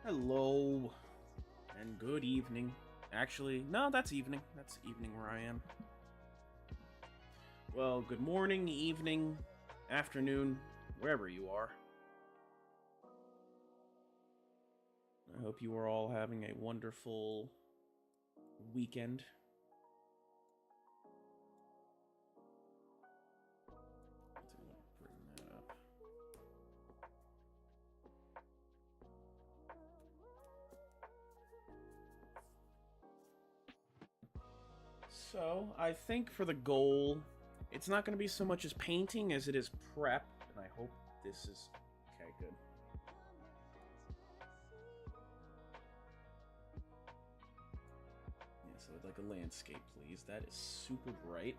Hello, and good evening. Actually, no, that's evening. That's evening where I am. Well, good morning, evening, afternoon, wherever you are. I hope you are all having a wonderful weekend. Let's bring that up. So, I think for the goal, it's not going to be so much as painting as it is prep, and I hope this is... Okay, good. Yeah, so I'd like a landscape, please. That is super bright.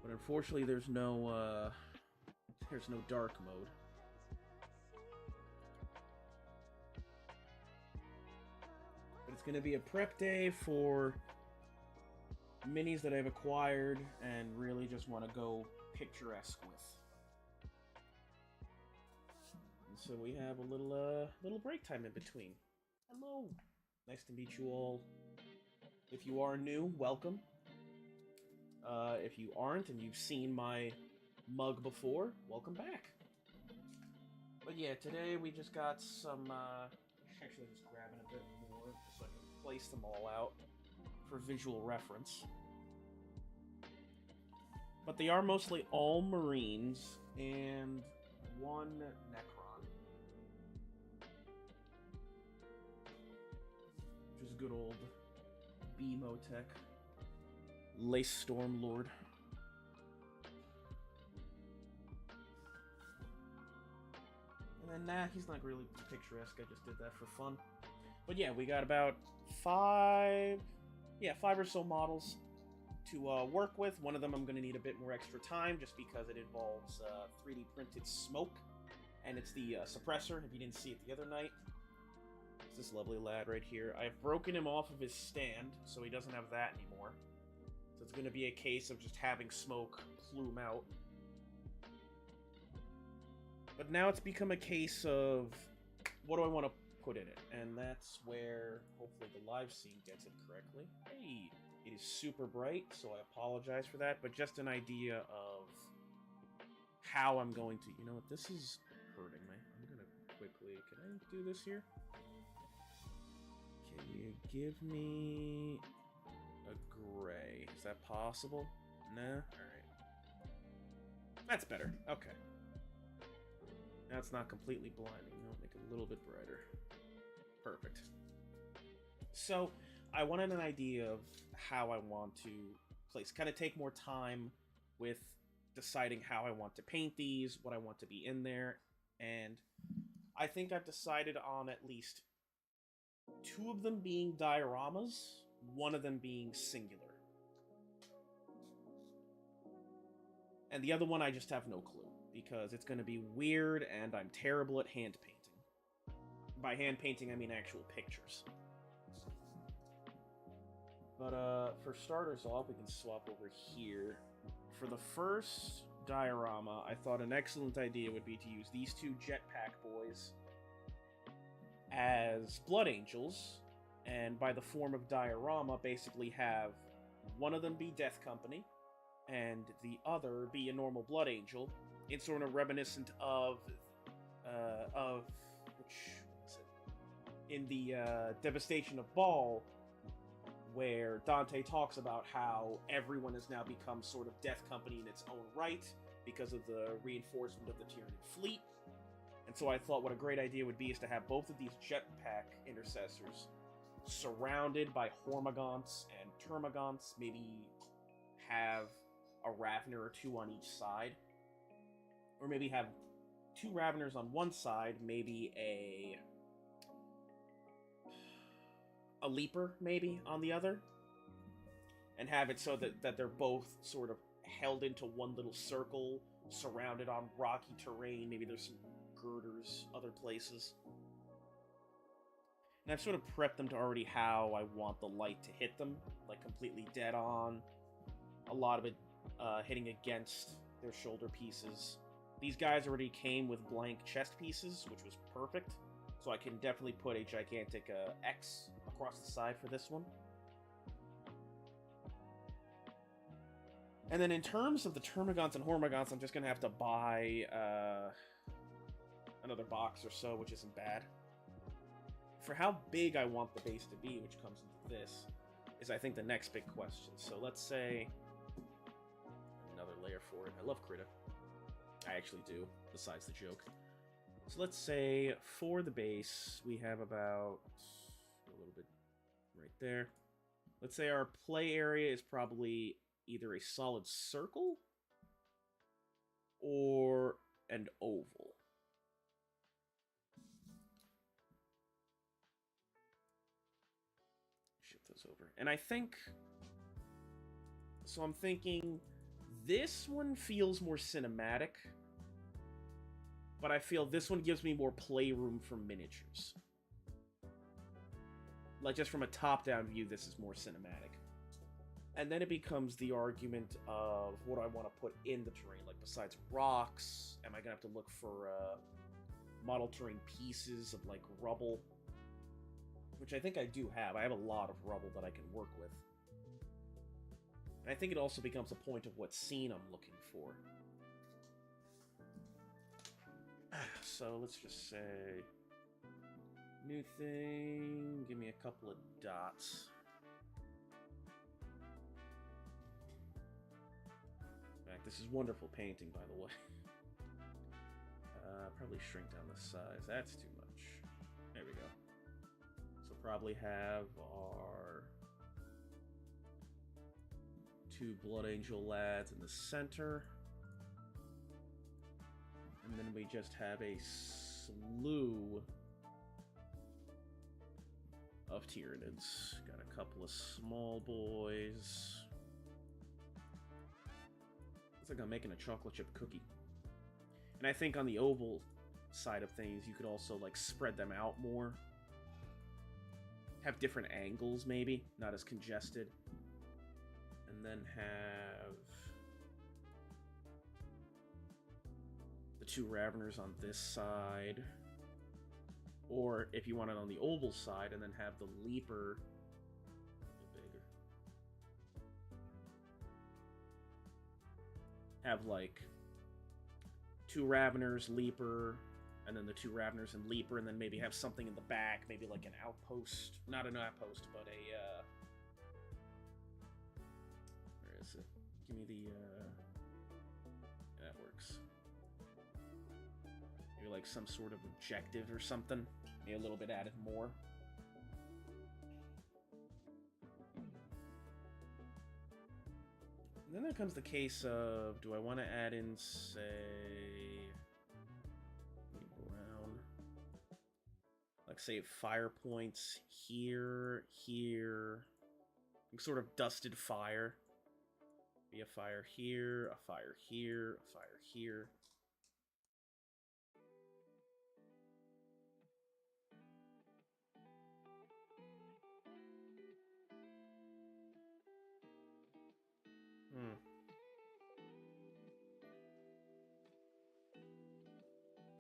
But unfortunately, there's no dark mode. But it's going to be a prep day for minis that I've acquired and really just want to go picturesque with. And so we have a little break time in between. Hello. Nice to meet you all. If you are new, welcome. If you aren't and you've seen my mug before, welcome back. But yeah, today we just got some, actually just grabbing a bit more just so I can place them all out for visual reference. But they are mostly all Marines and one Necron. Which is good old BMO-Tech. Lace Stormlord. And then, nah, he's not really picturesque, I just did that for fun. But yeah, we got about five or so models to work with. One of them I'm going to need a bit more extra time, just because it involves 3D printed smoke. And it's the suppressor, if you didn't see it the other night. It's this lovely lad right here. I've broken him off of his stand, so he doesn't have that anymore. So it's going to be a case of just having smoke plume out. But now it's become a case of, what do I want to put in it? And that's where, hopefully the live scene gets it correctly. Hey, it is super bright, so I apologize for that, but just an idea of how I'm going to... You know what, this is hurting me. I'm going to quickly... Can I do this here? Can you give me a gray? Is that possible? Nah? Alright. That's better. Okay. Now it's not completely blinding. I'll make it a little bit brighter. Perfect. So, I wanted an idea of how I want to place. Kind of take more time with deciding how I want to paint these, what I want to be in there, and I think I've decided on at least 2 of them being dioramas, 1 of them being singular. And the other one I just have no clue, because it's going to be weird and I'm terrible at hand painting. By hand painting, I mean actual pictures. But for starters off, we can swap over here. For the first diorama, I thought an excellent idea would be to use these 2 jetpack boys as blood angels, and by the form of diorama, basically have one of them be Death Company, and the other be a normal blood angel. It's sort of reminiscent of which is it? In the Devastation of Baal, where Dante talks about how everyone has now become sort of Death Company in its own right because of the reinforcement of the Tyranid fleet. And so I thought what a great idea would be is to have both of these jetpack intercessors surrounded by Hormagaunts and Termagaunts, maybe have a Ravener or 2 on each side. Or maybe have 2 Raveners on one side, maybe a Leaper, maybe, on the other. And have it so that they're both sort of held into one little circle, surrounded on rocky terrain. Maybe there's some girders, other places. And I've sort of prepped them to already how I want the light to hit them, like completely dead on. A lot of it hitting against their shoulder pieces. These guys already came with blank chest pieces, which was perfect. So I can definitely put a gigantic X across the side for this one. And then in terms of the Termagants and Hormagants, I'm just going to have to buy another box or so, which isn't bad. For how big I want the base to be, which comes into this, is I think the next big question. So let's say... another layer for it. I love Krita. I actually do, besides the joke. So let's say for the base, we have about a little bit right there. Let's say our play area is probably either a solid circle or an oval. Shift those over. And I think... so I'm thinking this one feels more cinematic, but I feel this one gives me more playroom for miniatures. Like, just from a top-down view, this is more cinematic. And then it becomes the argument of what I want to put in the terrain. Like, besides rocks, am I going to have to look for model terrain pieces of, like, rubble? Which I think I do have. I have a lot of rubble that I can work with. And I think it also becomes a point of what scene I'm looking for. So let's just say... new thing... give me a couple of dots. In fact, this is wonderful painting, by the way. Probably shrink down the size. That's too much. There we go. So probably have our... 2 Blood Angel lads in the center. And then we just have a slew of Tyranids. Got a couple of small boys. It's like I'm making a chocolate chip cookie. And I think on the oval side of things, you could also like spread them out more. Have different angles, maybe. Not as congested. And then have the 2 Raveners on this side. Or if you want it on the oval side, and then have the Leaper a bit bigger. Have like 2 Raveners, Leaper, and then the 2 Raveners and Leaper, and then maybe have something in the back, maybe like an outpost. Not an outpost, but a where is it? Give me the that works. Maybe like some sort of objective or something. Maybe a little bit added more. And then there comes the case of, do I want to add in, say, around, like say fire points here, here, sort of dusted fire. Be a fire here, a fire here, a fire here.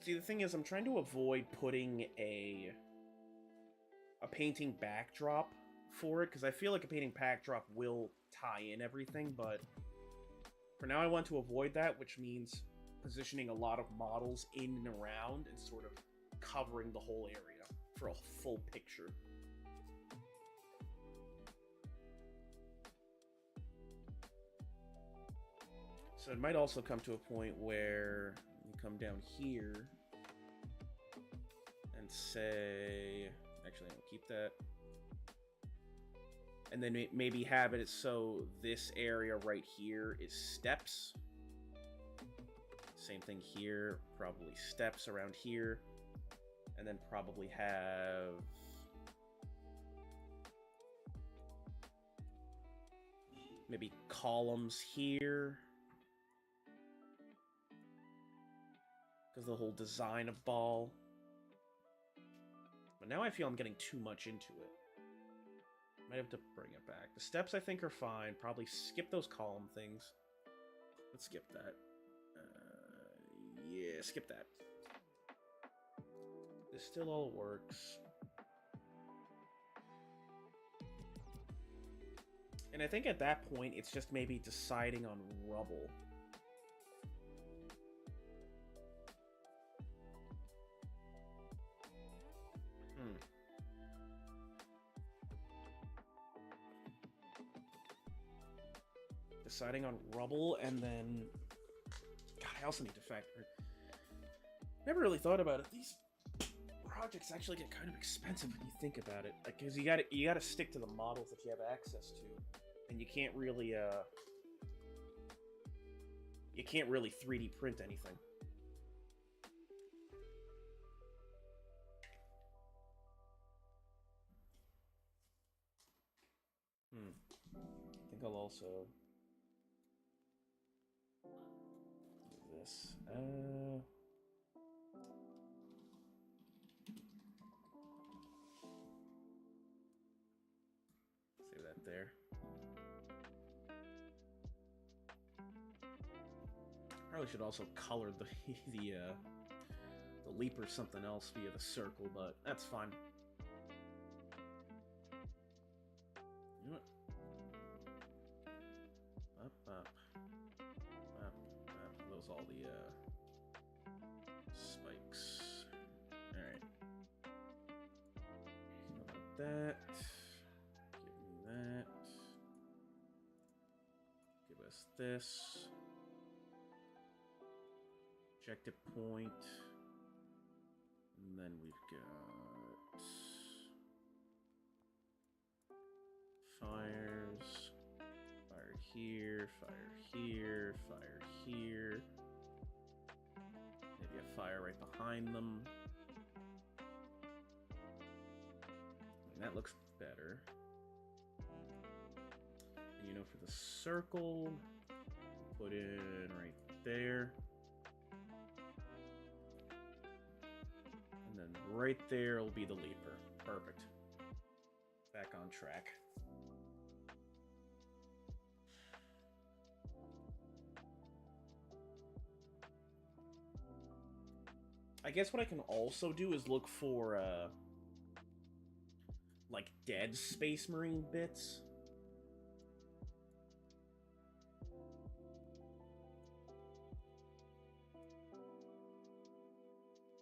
See, the thing is, I'm trying to avoid putting a painting backdrop for it, because I feel like a painting backdrop will tie in everything, but for now I want to avoid that, which means positioning a lot of models in and around and sort of covering the whole area for a full picture. So it might also come to a point where you come down here and say, actually, I'll keep that. And then maybe have it so this area right here is steps. Same thing here, probably steps around here. And then probably have maybe columns here. Because the whole design of Ball. But now I feel I'm getting too much into it. Might have to bring it back. The steps I think are fine. Probably skip those column things. Let's skip that. Yeah, skip that. This still all works. And I think at that point, it's just maybe deciding on rubble. Deciding on rubble, and then... God, I also need to factor... Never really thought about it. These projects actually get kind of expensive when you think about it. Like, because you gotta stick to the models that you have access to. And you can't really, you can't really 3D print anything. I think I'll also do this. Save that there. Probably should also color the leaper something else via the circle, but that's fine. You know what? Up. Those all the spikes. Alright. How about that? Give me that. Give us this. Objective point. And then we've got fires. Fire here, fire here, fire here. Maybe a fire right behind them. And that looks better. And, you know, for the circle, put in right there. And then right there will be the leaper. Perfect. Back on track. I guess what I can also do is look for, like, dead Space Marine bits.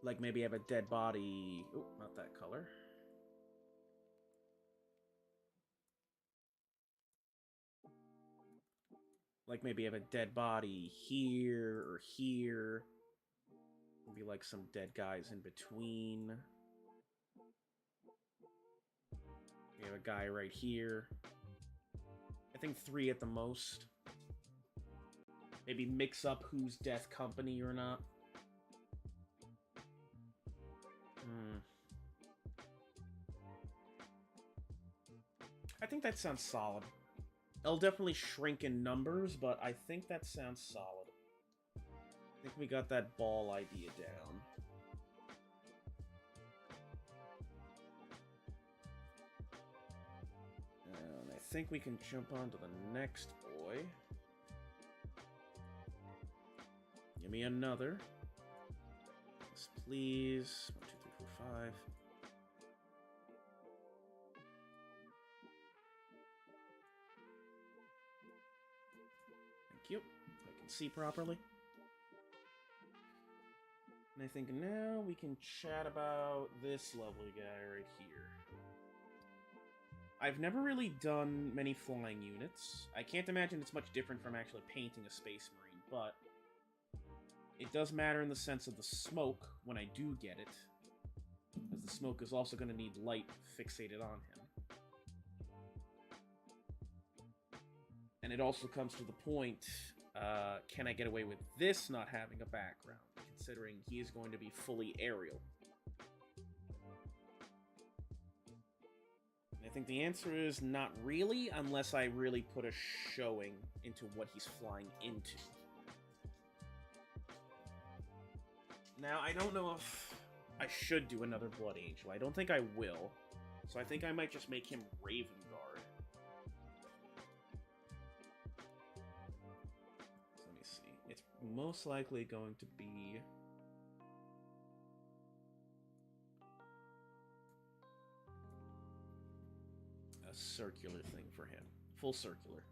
Like, maybe have a dead body... Oh, not that color. Like, maybe have a dead body here or here. Maybe, like, some dead guys in between. We have a guy right here. I think 3 at the most. Maybe mix up who's Death Company or not. I think that sounds solid. It'll definitely shrink in numbers, but I think that sounds solid. I think we got that ball idea down. And I think we can jump on to the next boy. Give me another. Yes, please. 1, 2, 3, 4, 5. Thank you. I can see properly. And I think now we can chat about this lovely guy right here. I've never really done many flying units. I can't imagine it's much different from actually painting a Space Marine, but it does matter in the sense of the smoke when I do get it, because the smoke is also going to need light fixated on him. And it also comes to the point, can I get away with this not having a background, considering he is going to be fully aerial? And I think the answer is not really, unless I really put a showing into what he's flying into. Now, I don't know if I should do another Blood Angel. I don't think I will. So I think I might just make him Raven Guard. So let me see. It's most likely going to be... a circular thing for him. Full circular.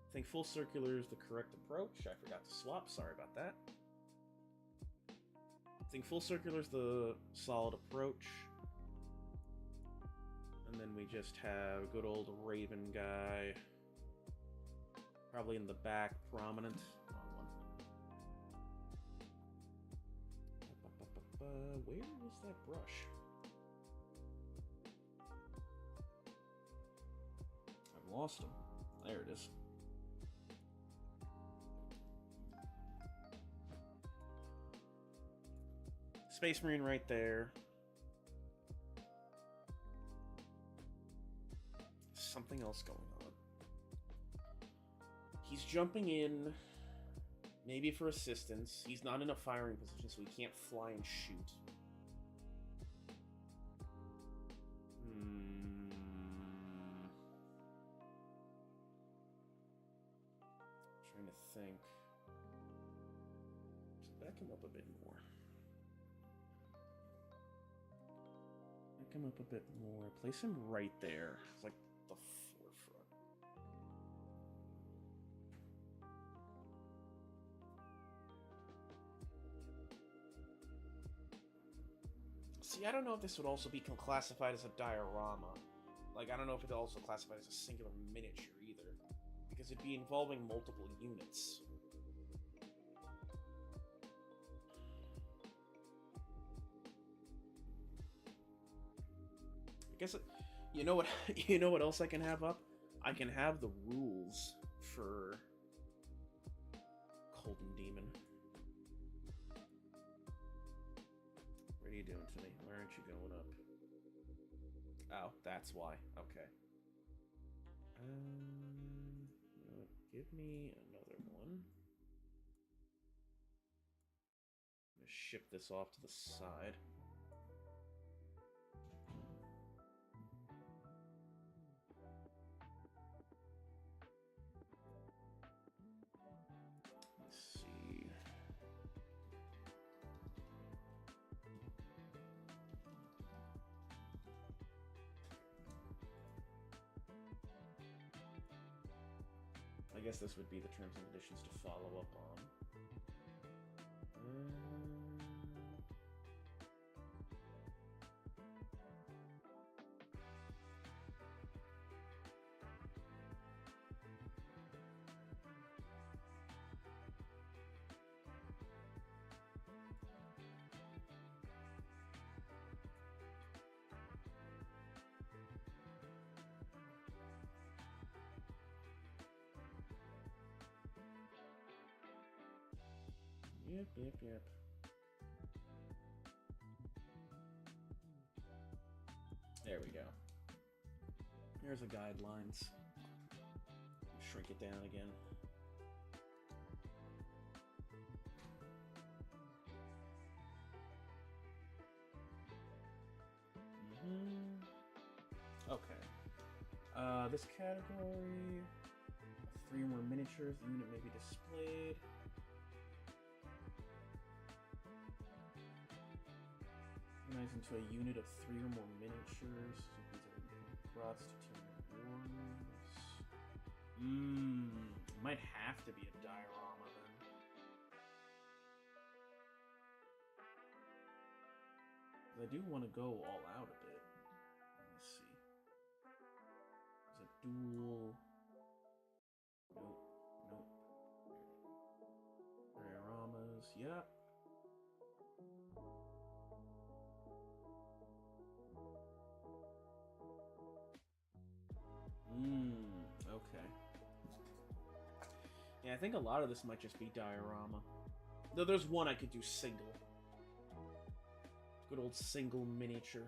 I think full circular is the correct approach. I forgot to swap. Sorry about that. I think full circular is the solid approach. And then we just have good old Raven guy. Probably in the back, prominent. Wrong one. Where is that brush? I've lost him. There it is. Space Marine right there. Something else going on. He's jumping in, maybe for assistance. He's not in a firing position, so he can't fly and shoot. Trying to think. Just back him up a bit more. Back him up a bit more. Place him right there. It's like the forefront. See, I don't know if this would also be classified as a diorama. Like, I don't know if it's also classified as a singular miniature either. Because it'd be involving multiple units. I guess, you know what, you know what else I can have up? I can have the rules for Colton Demon. What are you doing to me? Why aren't you going up? Oh, that's why. Okay. Give me another one. I'm gonna ship this off to the side. Let's see. I guess this would be the terms and conditions to follow up on. Yep. There we go. Here's the guidelines. Shrink it down again. Okay. This category, 3 or more miniatures. The unit may be displayed. Into a unit of 3 or more miniatures. Cross to 2 wars. Might have to be a diorama then. I do want to go all out a bit. Let me see. There's a dual. Nope. Dioramas. Yep. Okay. Yeah, I think a lot of this might just be diorama. Though there's one I could do single. Good old single miniature.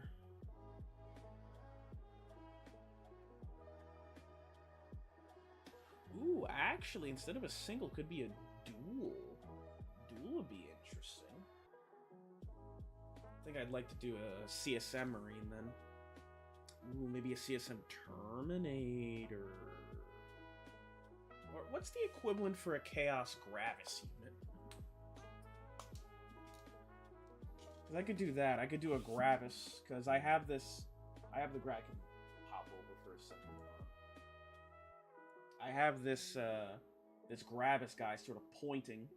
Ooh, actually, instead of a single, could be a dual. Dual would be interesting. I think I'd like to do a CSM Marine then. Ooh, maybe a CSM Terminator. Or what's the equivalent for a Chaos Gravis unit? Because I could do that. I could do a Gravis, because I have this. I have the Gravis I can pop over for a second. I have this this Gravis guy sort of pointing,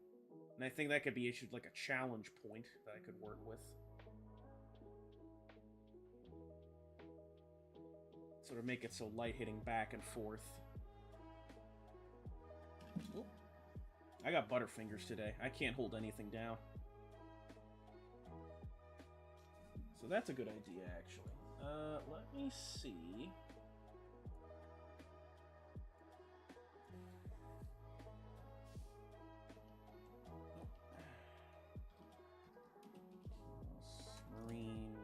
and I think that could be issued like a challenge point that I could work with. Sort of make it so light hitting back and forth. Oop. I got Butterfingers today. I can't hold anything down. So that's a good idea, actually. Let me see. Marine.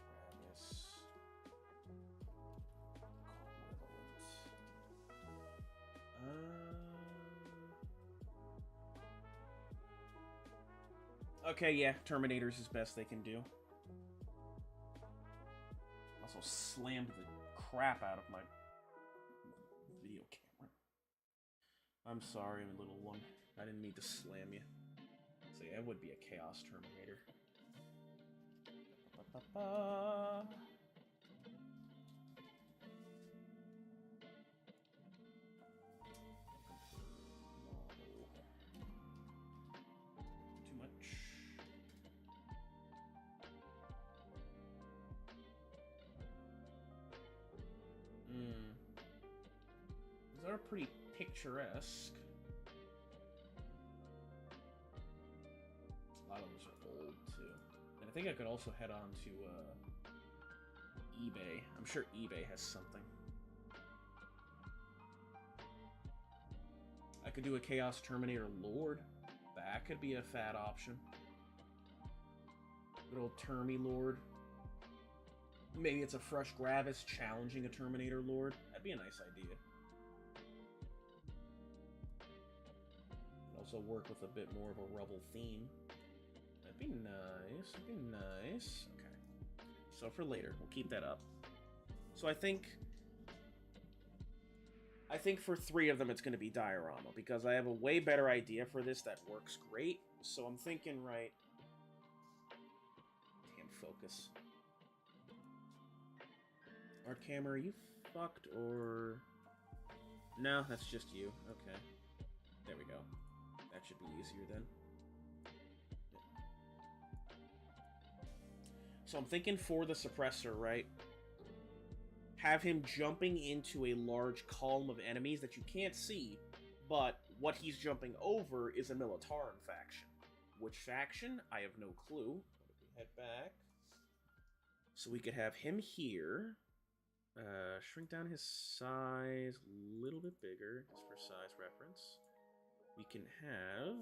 Gravis. Okay, yeah, Terminator's as best they can do. Also slammed the crap out of my video camera. I'm sorry, little one. I didn't mean to slam you. So yeah, it would be a Chaos Terminator. Ba-ba-ba. Too much. These are pretty picturesque. A lot of those are old too. And I think I could also head on to eBay. I'm sure eBay has something. I could do a Chaos Terminator Lord. That could be a fat option. Good old Termy Lord. Maybe it's a fresh Gravis challenging a Terminator Lord. That'd be a nice idea. Could also work with a bit more of a Rubble theme. That'd be nice. That'd be nice. Okay. So for later, we'll keep that up. So I think for 3 of them it's going to be diorama, because I have a way better idea for this that works great. So I'm thinking, right... Damn focus. Art camera, are you fucked or... No, that's just you. Okay. There we go. That should be easier then. Yeah. So I'm thinking for the suppressor, right? Have him jumping into a large column of enemies that you can't see, but what he's jumping over is a Militarum faction. Which faction? I have no clue. What if we head back? So we could have him here. Shrink down his size a little bit bigger, just for size reference. We can have...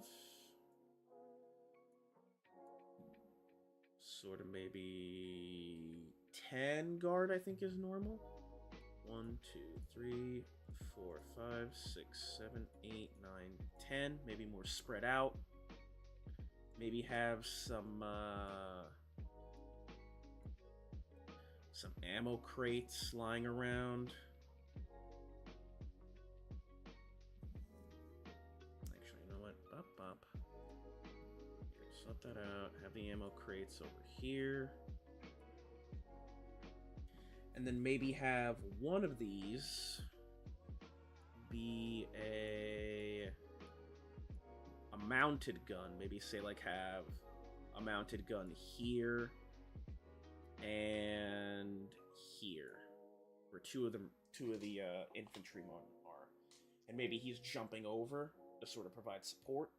sort of maybe 10 guard, I think, is normal. 1, 2, 3, 4, 5, 6, 7, 8, 9, 10. Maybe more spread out. Maybe have some ammo crates lying around. Actually, you know what? Up. Sort that out. Have the ammo crates over here. And then maybe have one of these be a mounted gun. Maybe say like have a mounted gun here and here, where two of the infantrymen are, and maybe he's jumping over to sort of provide support.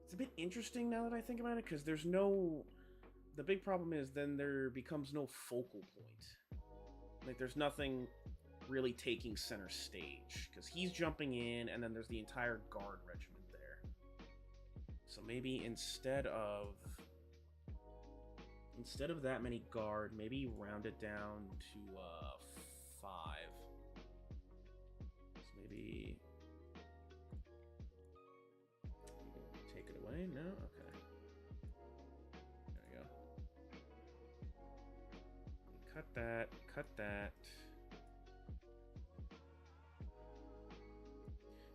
It's a bit interesting now that I think about it, because there's no... The big problem is then there becomes no focal point. Like, there's nothing really taking center stage, because he's jumping in, and then there's the entire guard regiment there. So maybe instead of that many guard, maybe round it down to 5. So maybe... Take it away? No? Okay. There we go. Cut that. Cut that.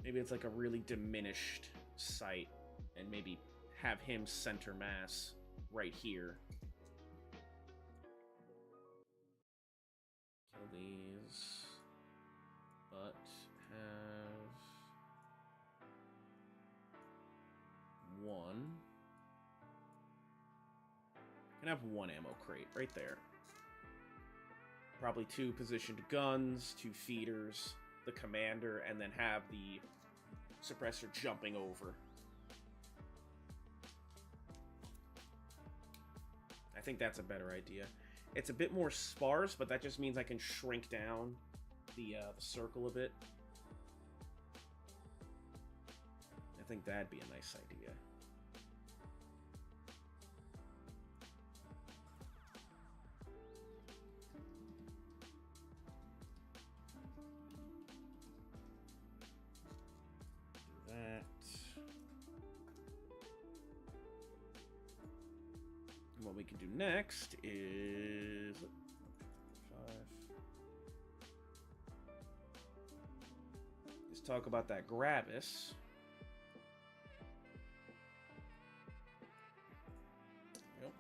Maybe it's like a really diminished sight and maybe have him center mass right here. Kill these, but have one. And have one ammo crate right there. Probably 2 positioned guns, 2 feeders, the commander, and then have the suppressor jumping over. I think that's a better idea. It's a bit more sparse, but that just means I can shrink down the circle a bit. I think that'd be a nice idea. What we can do next is 5. Let's talk about that Gravis. Yep.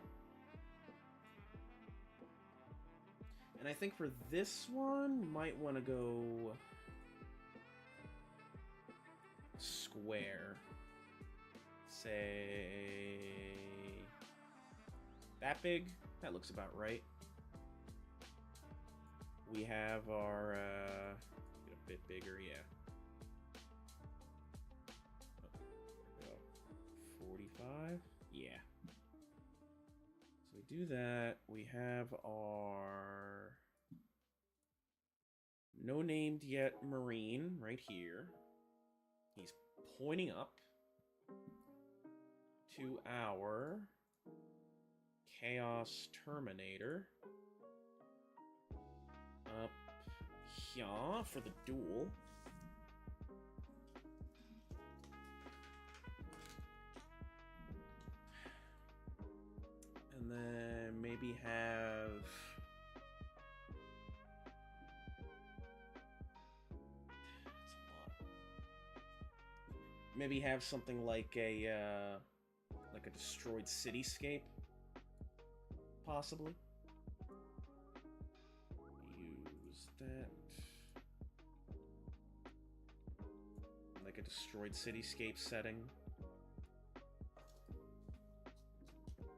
And I think for this one, might want to go square. Say that big? That looks about right. We have our, get a bit bigger, yeah. Oh, 45? Yeah. So we do that. We have our no named yet Marine right here. He's pointing up to our Chaos Terminator up here for the duel. And then maybe have something like a destroyed cityscape. Possibly. Use that. Like a destroyed cityscape setting.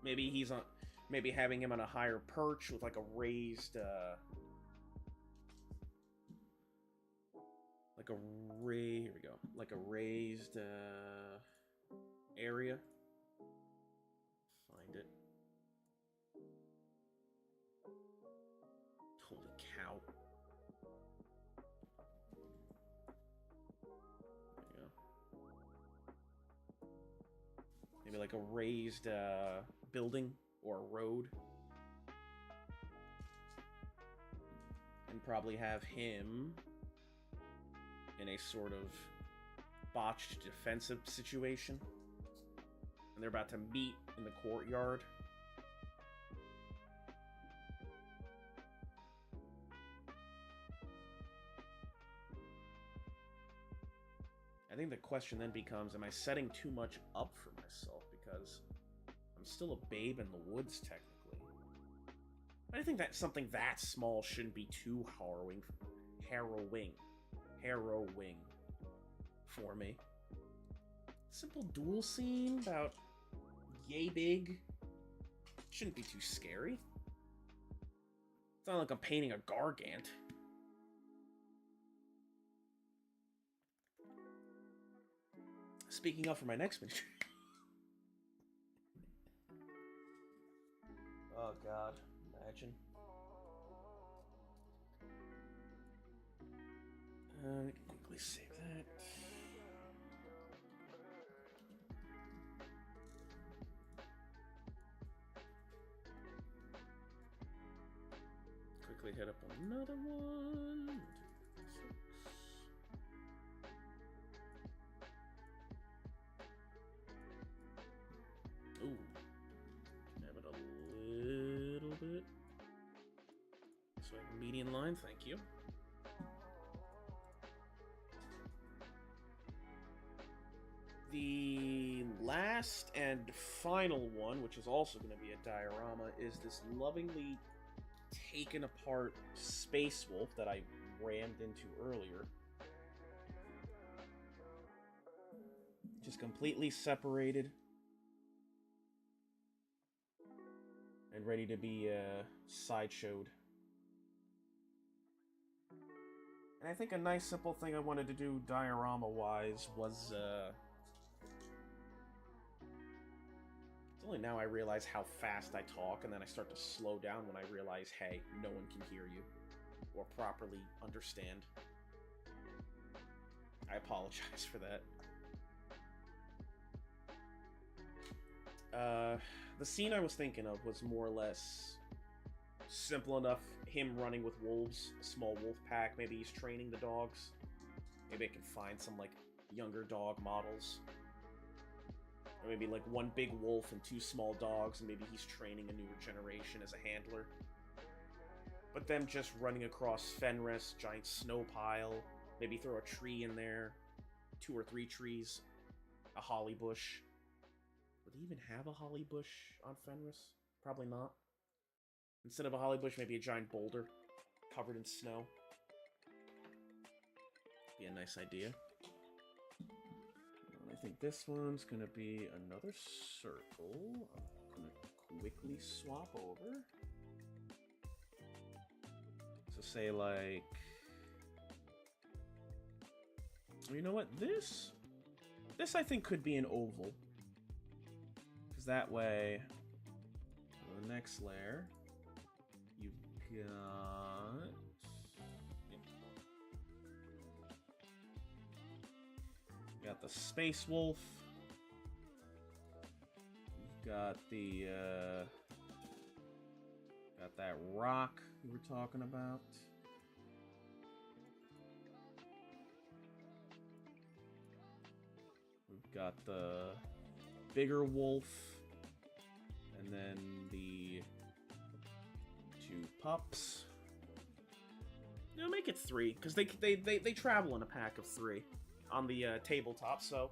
Maybe he's on. Maybe having him on a higher perch with like a raised. Here we go. Like a raised area. Find it. Holy cow. There you go. Maybe like a raised building or a road. And probably have him in a sort of botched defensive situation. And they're about to meet in the courtyard. I think the question then becomes, am I setting too much up for myself? Because I'm still a babe in the woods, technically. I think that something that small shouldn't be too harrowing for me. Simple duel scene about yay big. Shouldn't be too scary. It's not like I'm painting a Gargant. Speaking of for my next miniature. Oh god, imagine. We can quickly save that. Quickly hit up another one. 2, 6. Ooh. Have it a little bit. So I have a median line, thank you. The last last and final one, which is also going to be a diorama, is this lovingly taken apart space wolf that I rammed into earlier. Just completely separated. And ready to be sideshowed. And I think a nice simple thing I wanted to do diorama-wise was, it's only now I realize how fast I talk, and then I start to slow down when I realize, hey, no one can hear you, or properly understand. I apologize for that. The scene I was thinking of was more or less simple enough. Him running with wolves, a small wolf pack. Maybe he's training the dogs. Maybe I can find some, like, younger dog models. Or maybe, like, one big wolf and two small dogs, and maybe he's training a newer generation as a handler. But them just running across Fenris, giant snow pile. Maybe throw a tree in there. 2 or 3 trees. A holly bush. Would they even have a holly bush on Fenris? Probably not. Instead of a holly bush, maybe a giant boulder covered in snow. Be a nice idea. And I think this one's gonna be another circle. I'm gonna quickly swap over. So say like... You know what? This I think could be an oval. Because that way, the next layer... Got the space wolf. We've got the got that rock we were talking about. We've got the bigger wolf, and then the 2 pups. No, make it 3, because they travel in a pack of 3 on the tabletop. So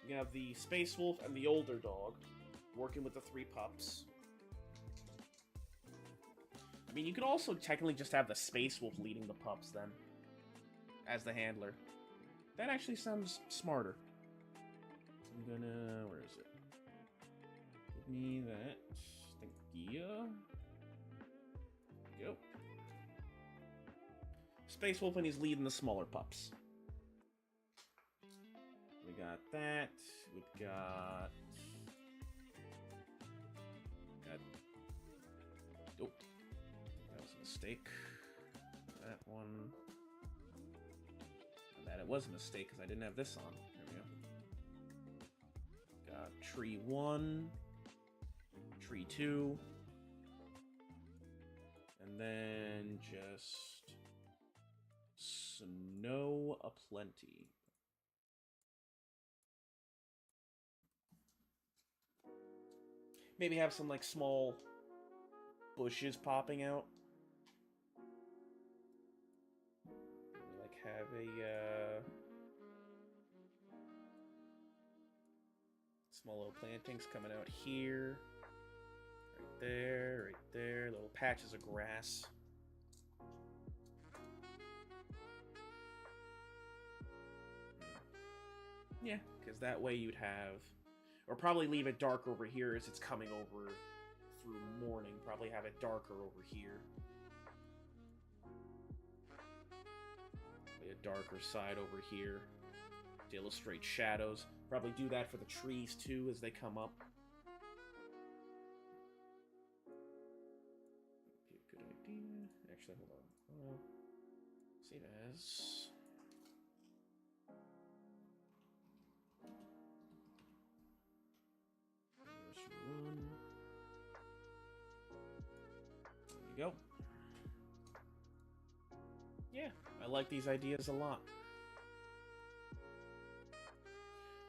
you have the space wolf and the older dog working with the 3 pups. I mean, you could also technically just have the space wolf leading the pups then, as the handler. That actually sounds smarter. I'm gonna... where is it? Give me that. Thank you. Go. Space Wolf, and he's leading the smaller pups. We got that. We've got... Oh. That was a mistake. That one... That it was a mistake, because I didn't have this on. There we go. Got tree 1. Tree 2. And then just... snow aplenty. Maybe have some, like, small bushes popping out. Maybe, like, have a, small little plantings coming out here. Right there, little patches of grass. Yeah, because that way you'd have... Or probably leave it dark over here as it's coming over through morning. Probably have it darker over here. Probably a darker side over here to illustrate shadows. Probably do that for the trees too as they come up. Be a good idea. Actually, hold on. Save as... There you go. Yeah, I like these ideas a lot.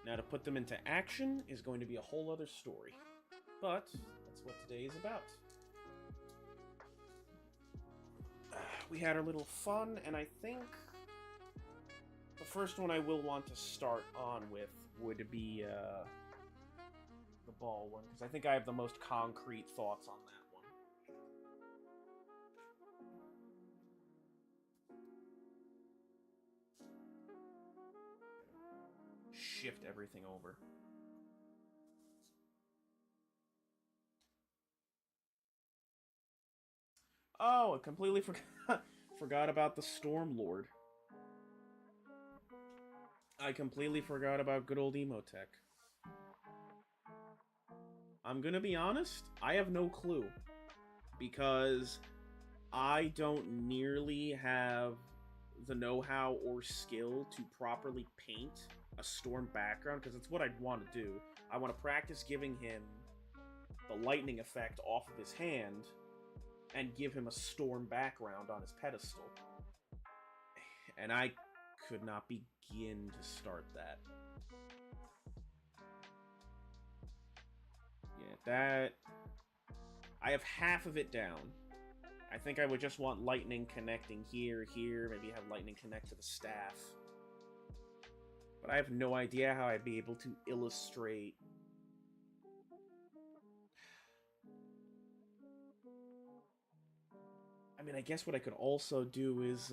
Now to put them into action is going to be a whole other story. But that's what today is about. We had our little fun, and I think the first one I will want to start on with would be the ball one, because I think I have the most concrete thoughts on that one. Shift everything over. Oh, I completely forgot about the Stormlord. I completely forgot about good old Emotech. I'm gonna be honest, I have no clue. Because I don't nearly have the know-how or skill to properly paint a Storm background, because it's what I'd want to do. I want to practice giving him the lightning effect off of his hand, and give him a Storm background on his pedestal. And I could not begin to start that. Yeah, that... I have half of it down. I think I would just want lightning connecting here, maybe have lightning connect to the staff. But I have no idea how I'd be able to illustrate... I mean, I guess what I could also do is,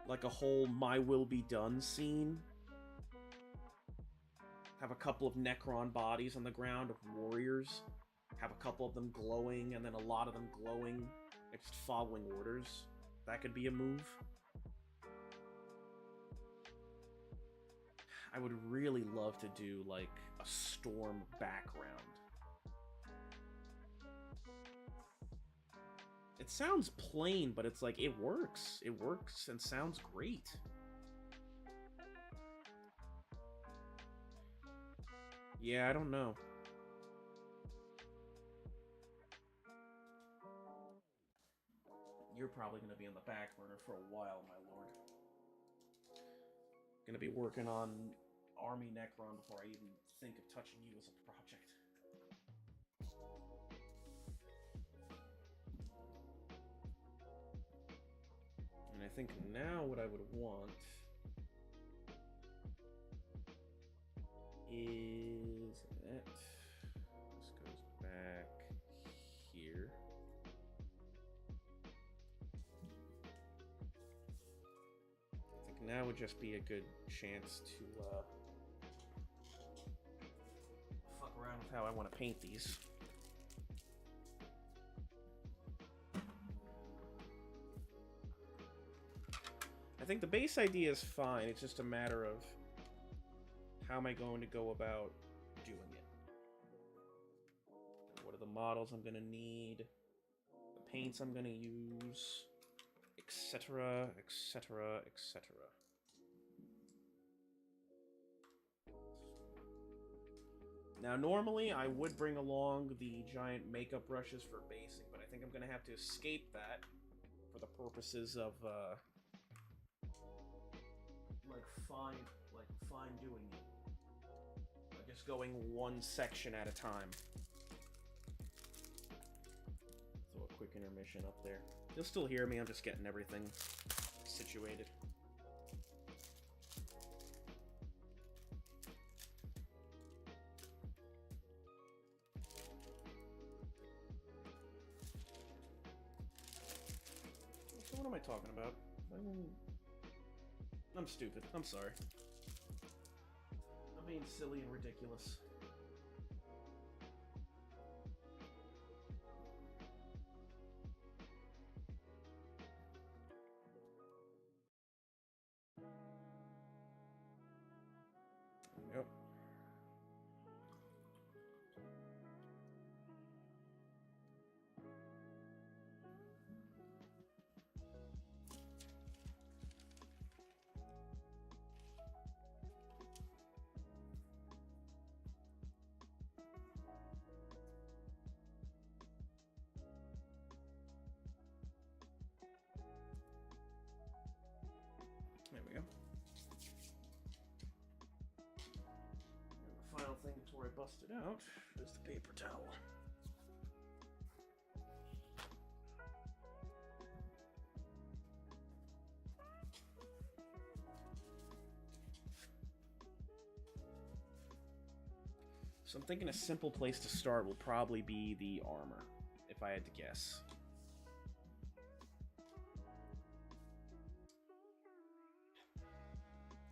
like a whole My Will Be Done scene. Have a couple of Necron bodies on the ground of warriors. Have a couple of them glowing, and then a lot of them glowing, just following orders. That could be a move. I would really love to do, like, a Storm background. It sounds plain, but it's like, it works. It works and sounds great. Yeah, I don't know. You're probably going to be on the back burner for a while, my lord. Going to be working on Army Necron before I even think of touching you as a project. And I think now what I would want is that this goes back here. I think now would just be a good chance to fuck around with how I want to paint these. I think the base idea is fine, it's just a matter of how am I going to go about doing it? What are the models I'm going to need? The paints I'm going to use? Etc., etc., etc. Now, normally I would bring along the giant makeup brushes for basing, but I think I'm going to have to escape that for the purposes of, fine doing it. Just going one section at a time. Throw a quick intermission up there. You'll still hear me, I'm just getting everything situated. So what am I talking about? I'm stupid. I'm sorry. I'm being silly and ridiculous. Yep. There we go. And the final thing before I bust it out is the paper towel. So I'm thinking a simple place to start will probably be the armor, if I had to guess.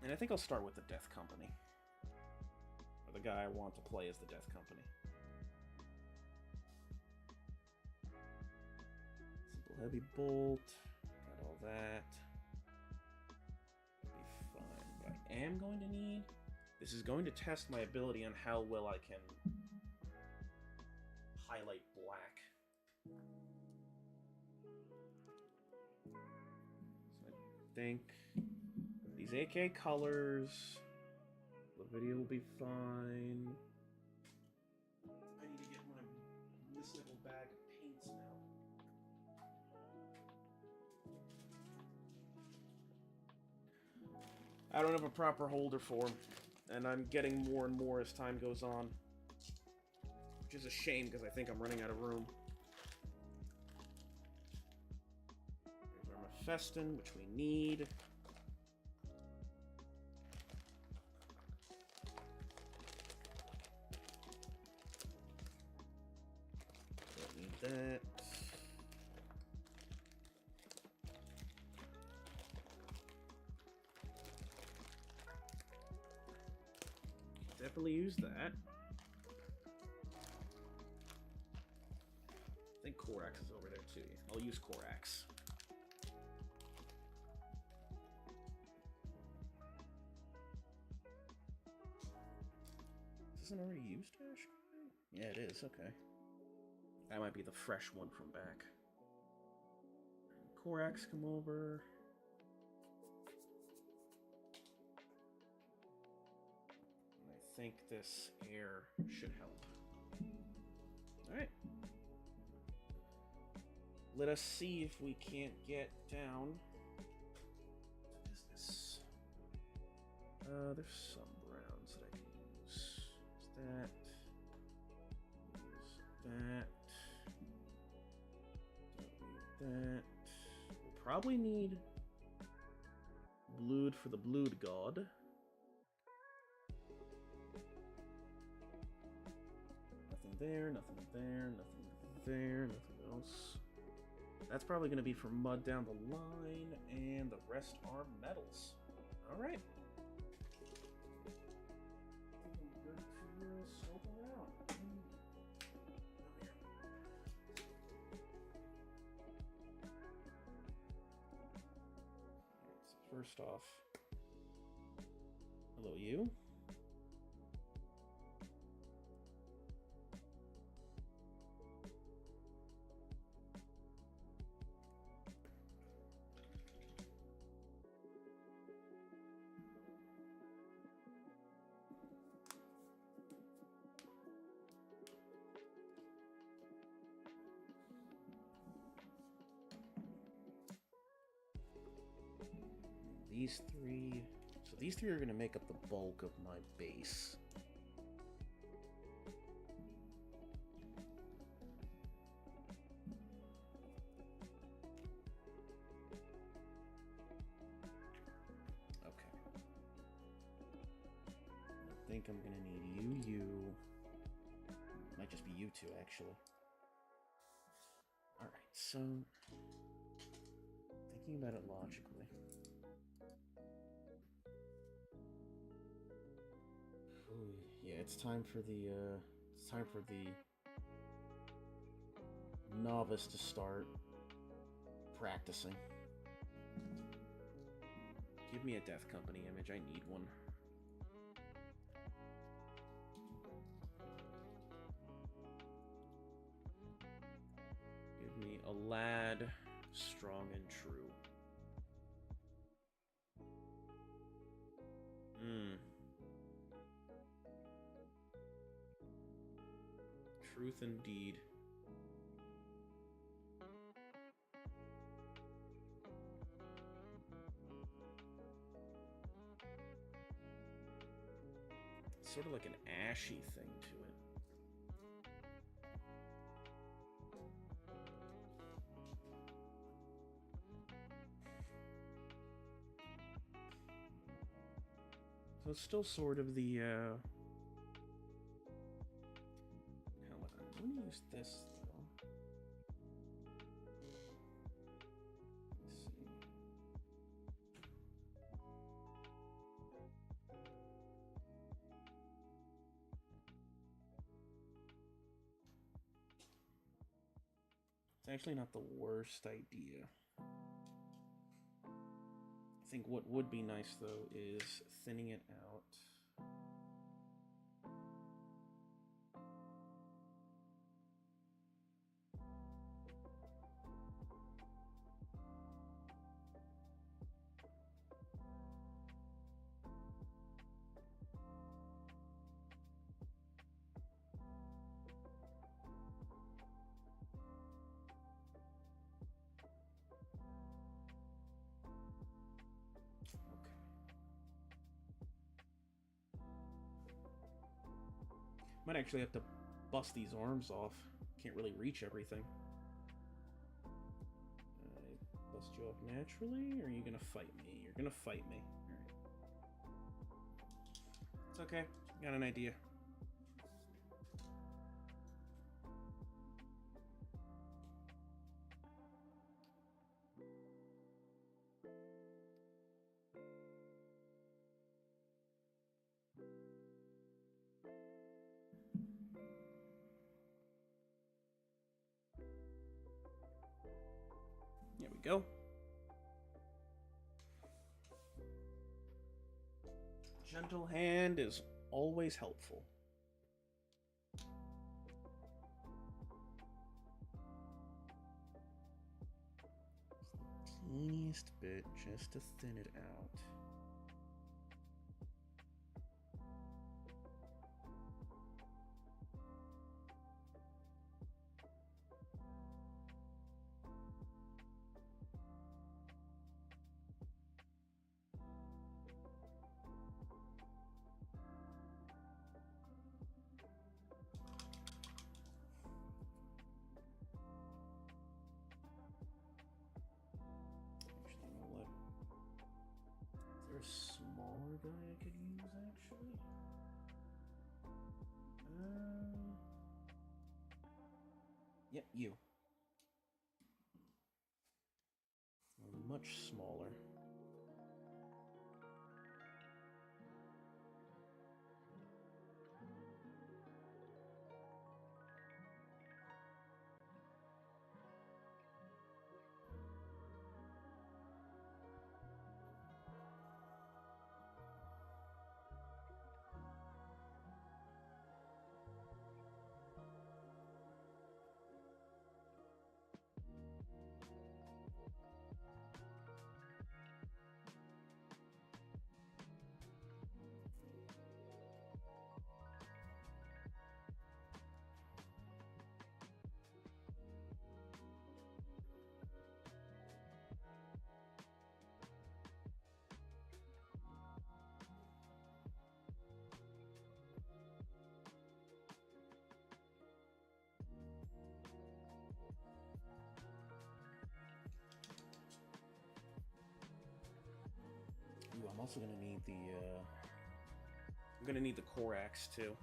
And I think I'll start with the Death Company. Or the guy I want to play as the Death Company. Simple Heavy Bolt. Got all that. Be fine. But I am going to need... This is going to test my ability on how well I can highlight black. So I think these AK colors, the video will be fine. I need to get my mystical bag of paints now. I don't have a proper holder for them, and I'm getting more and more as time goes on. Which is a shame, because I think I'm running out of room. Here's our Mephiston, which we need. Don't need that. Definitely use that. I think Korax is over there too. I'll use Korax. Isn't already used, Ash? Yeah, it is. Okay. That might be the fresh one from back. Korax, come over. I think this air should help. Alright. Let us see if we can't get down to business. There's some browns that I can use. Use that. Use that. Don't need that. We'll probably need Blood for the TheLGod. Nothing there, nothing there, nothing there, nothing else. That's probably going to be for mud down the line, and the rest are metals. Alright. Good to scope around. So first off, hello you. These three... So these three are going to make up the bulk of my base. Okay. I think I'm going to need you. Might just be you two, actually. Alright, so... Thinking about it logically. Yeah, it's time for the novice to start practicing. Give me a Death Company image, I need one. Give me a lad, strong and true. Truth indeed. It's sort of like an ashy thing to it. So it's still sort of the fix this, though. Let's see. It's actually not the worst idea. I think what would be nice, though, is thinning it out. Might actually have to bust these arms off. Can't really reach everything. Bust you off naturally, or are you gonna fight me? You're gonna fight me. Alright. It's okay. Got an idea. There we go. Gentle hand is always helpful. Teeniest bit just to thin it out. A smaller guy I could use, actually. Yep, you. Much smaller. Ooh, I'm also gonna need the I'm gonna need the core axe too.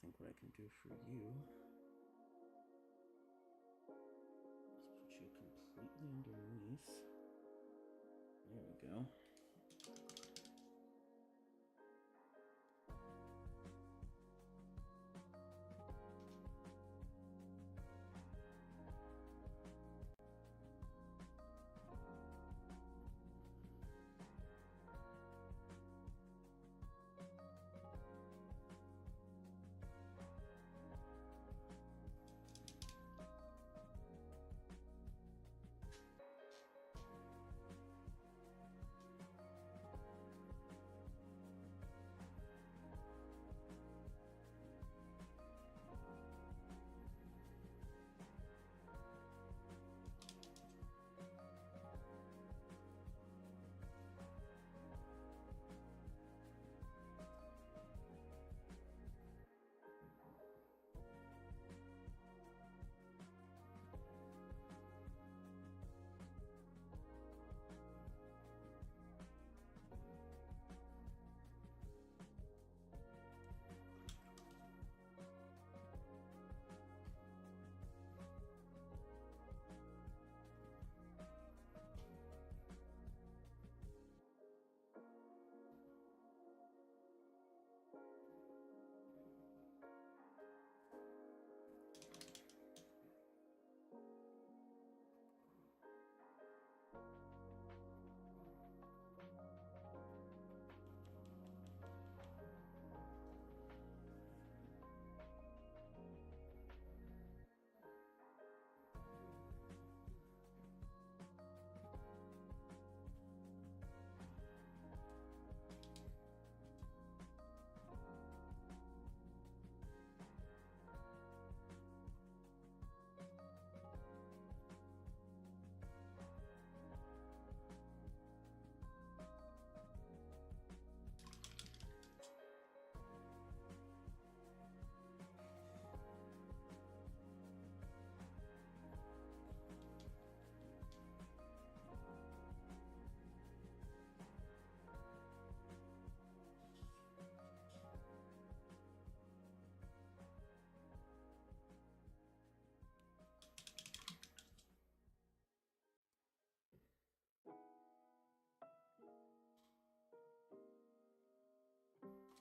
think what I can do for you is put you completely underneath. There we go.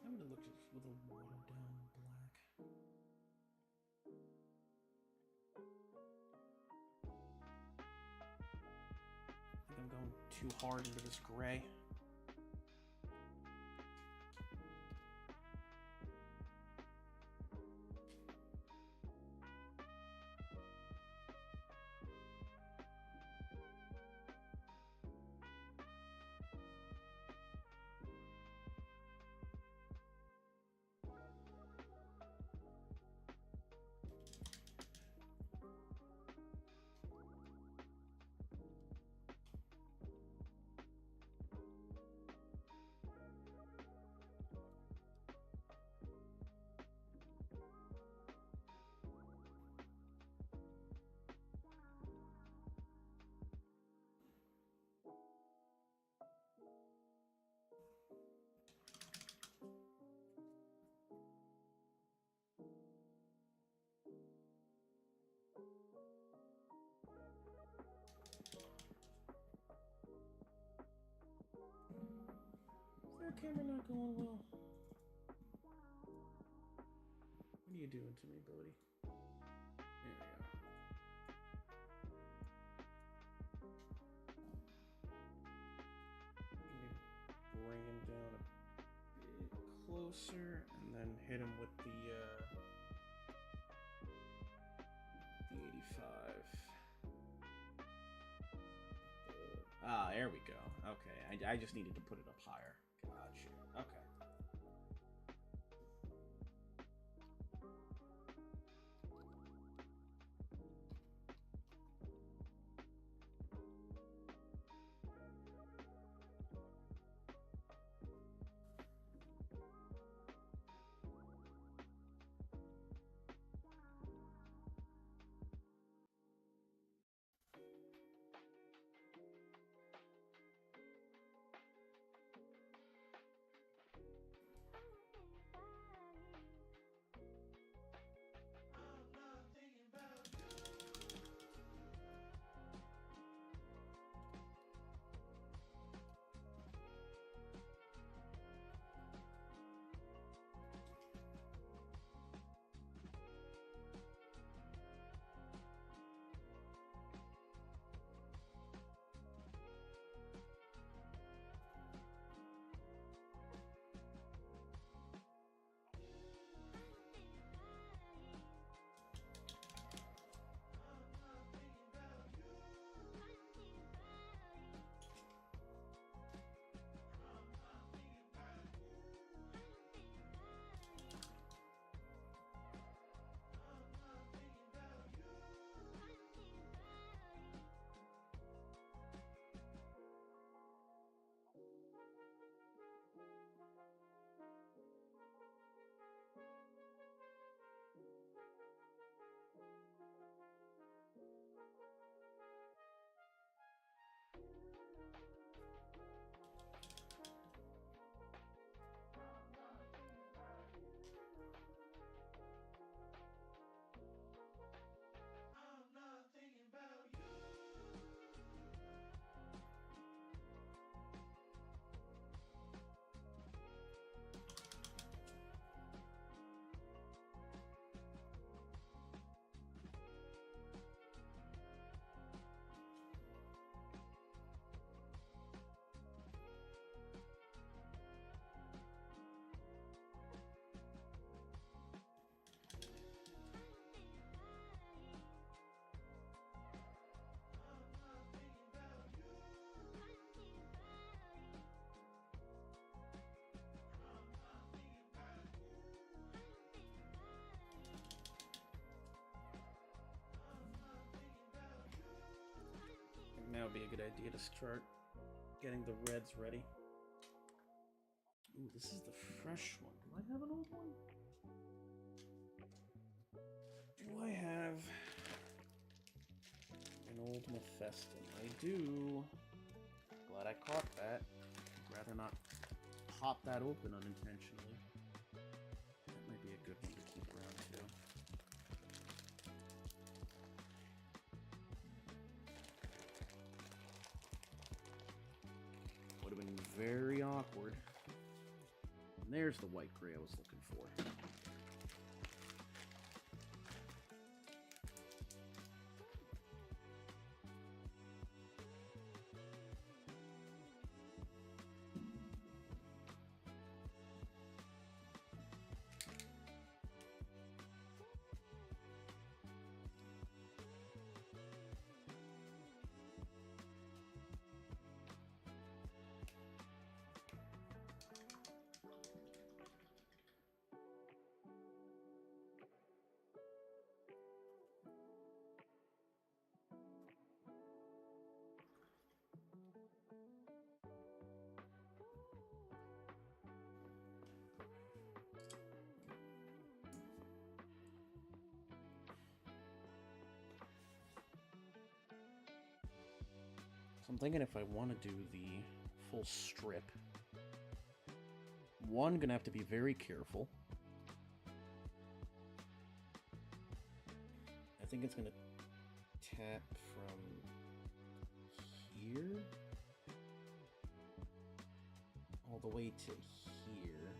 I'm gonna look at with a watered down black. I think I'm going too hard into this gray. Camera not going well. What are you doing to me, buddy? There we go. Bring him down a bit closer, and then hit him with the 85. Ah, there we go. Okay, I just needed to put it up higher. Gotcha. Okay. would be a good idea to start getting the reds ready. Ooh, this is the fresh one. Do I have an old one? Do I have an old Mephiston? I do. Glad I caught that. I'd rather not pop that open unintentionally. That might be a good one to keep around too. Would have been very awkward. And there's the white gray I was looking for. So I'm thinking if I want to do the full strip, one, gonna have to be very careful. I think it's gonna tap from here all the way to here.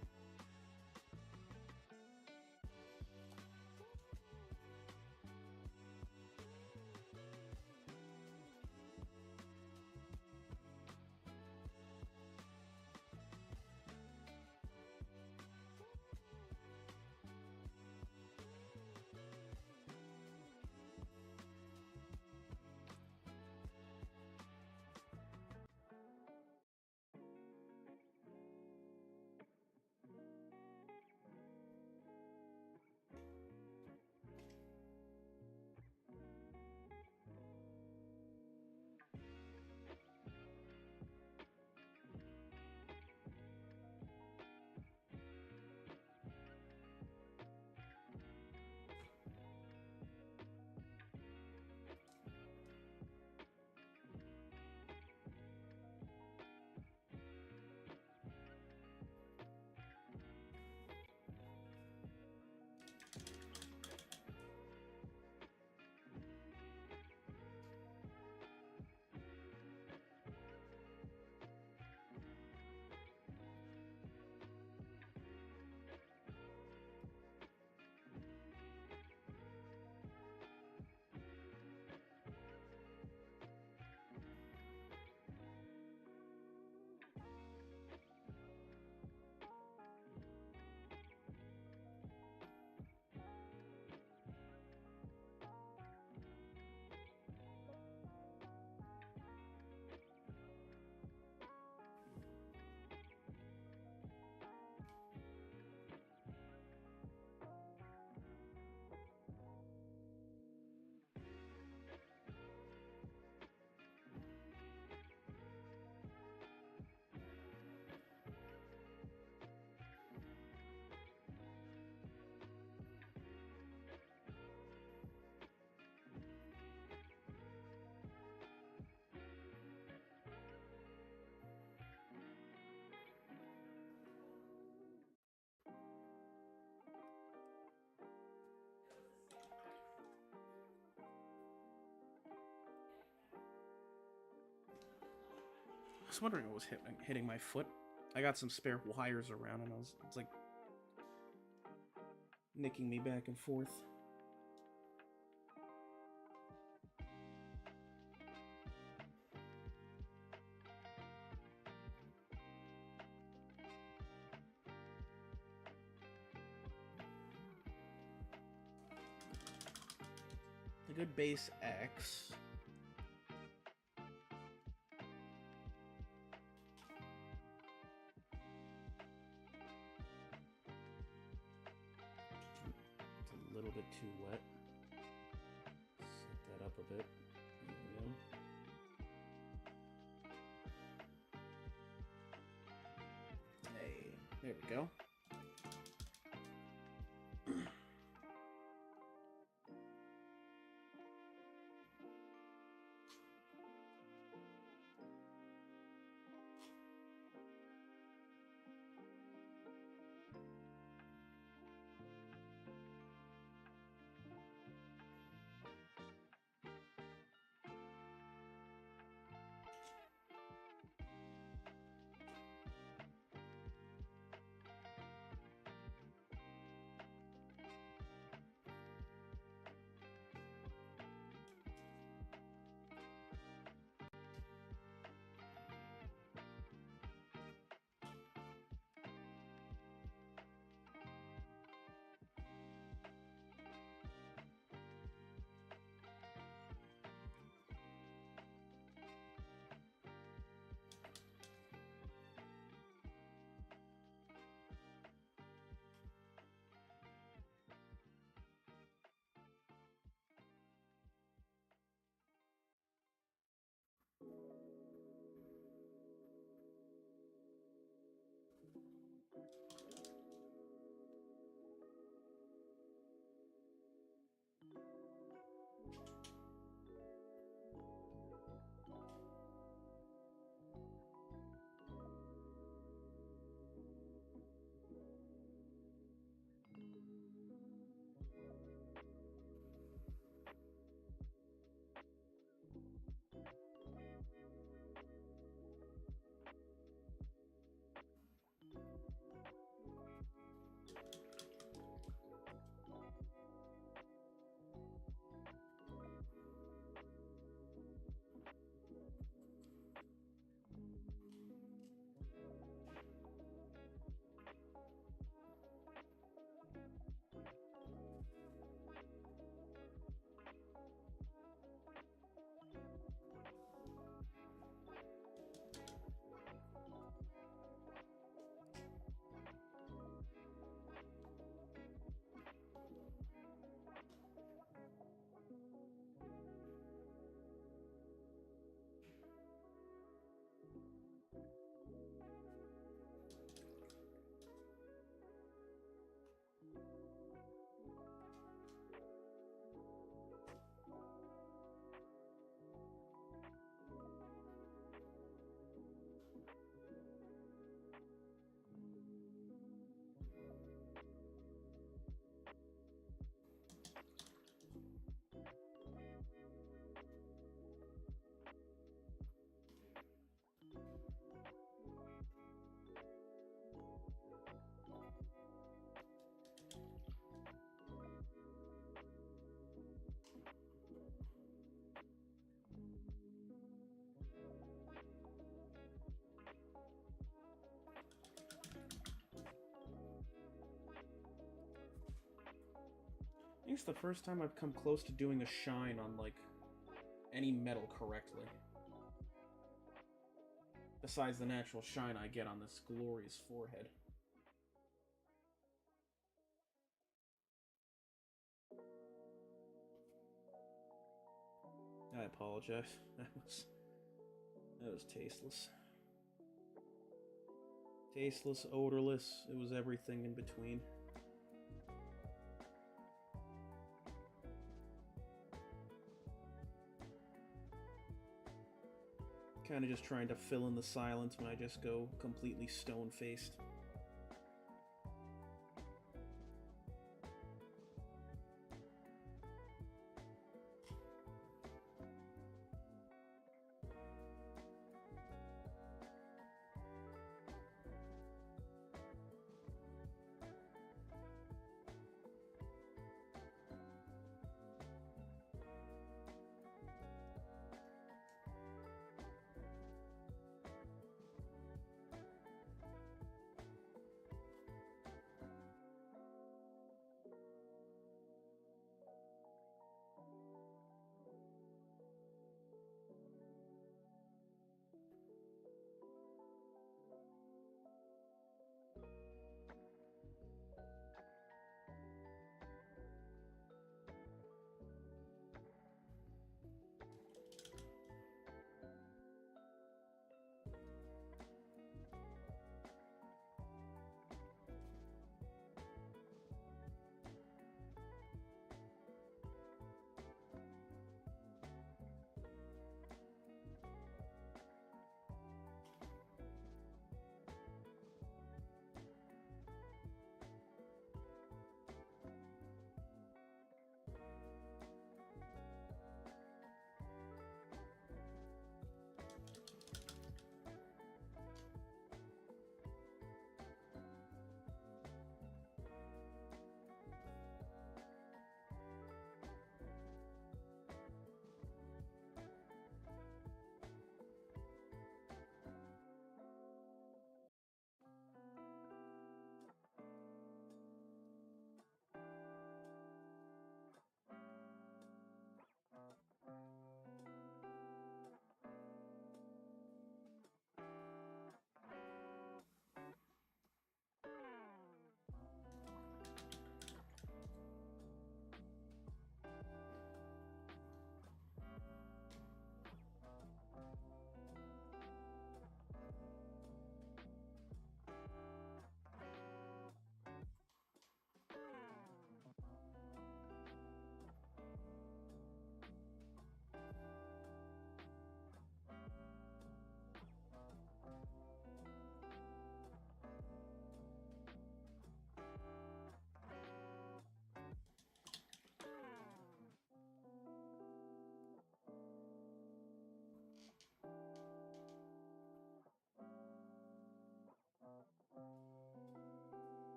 I was wondering what was hitting my foot. I got some spare wires around and it's like nicking me back and forth. A good base X. A little bit too wet. Set that up a bit. There we go. There we go. I think it's the first time I've come close to doing a shine on, like, any metal correctly. Besides the natural shine I get on this glorious forehead. I apologize. That was tasteless. Tasteless, odorless, it was everything in between. Kind of just trying to fill in the silence when I just go completely stone-faced.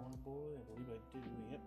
Oh boy, I believe I do, yep.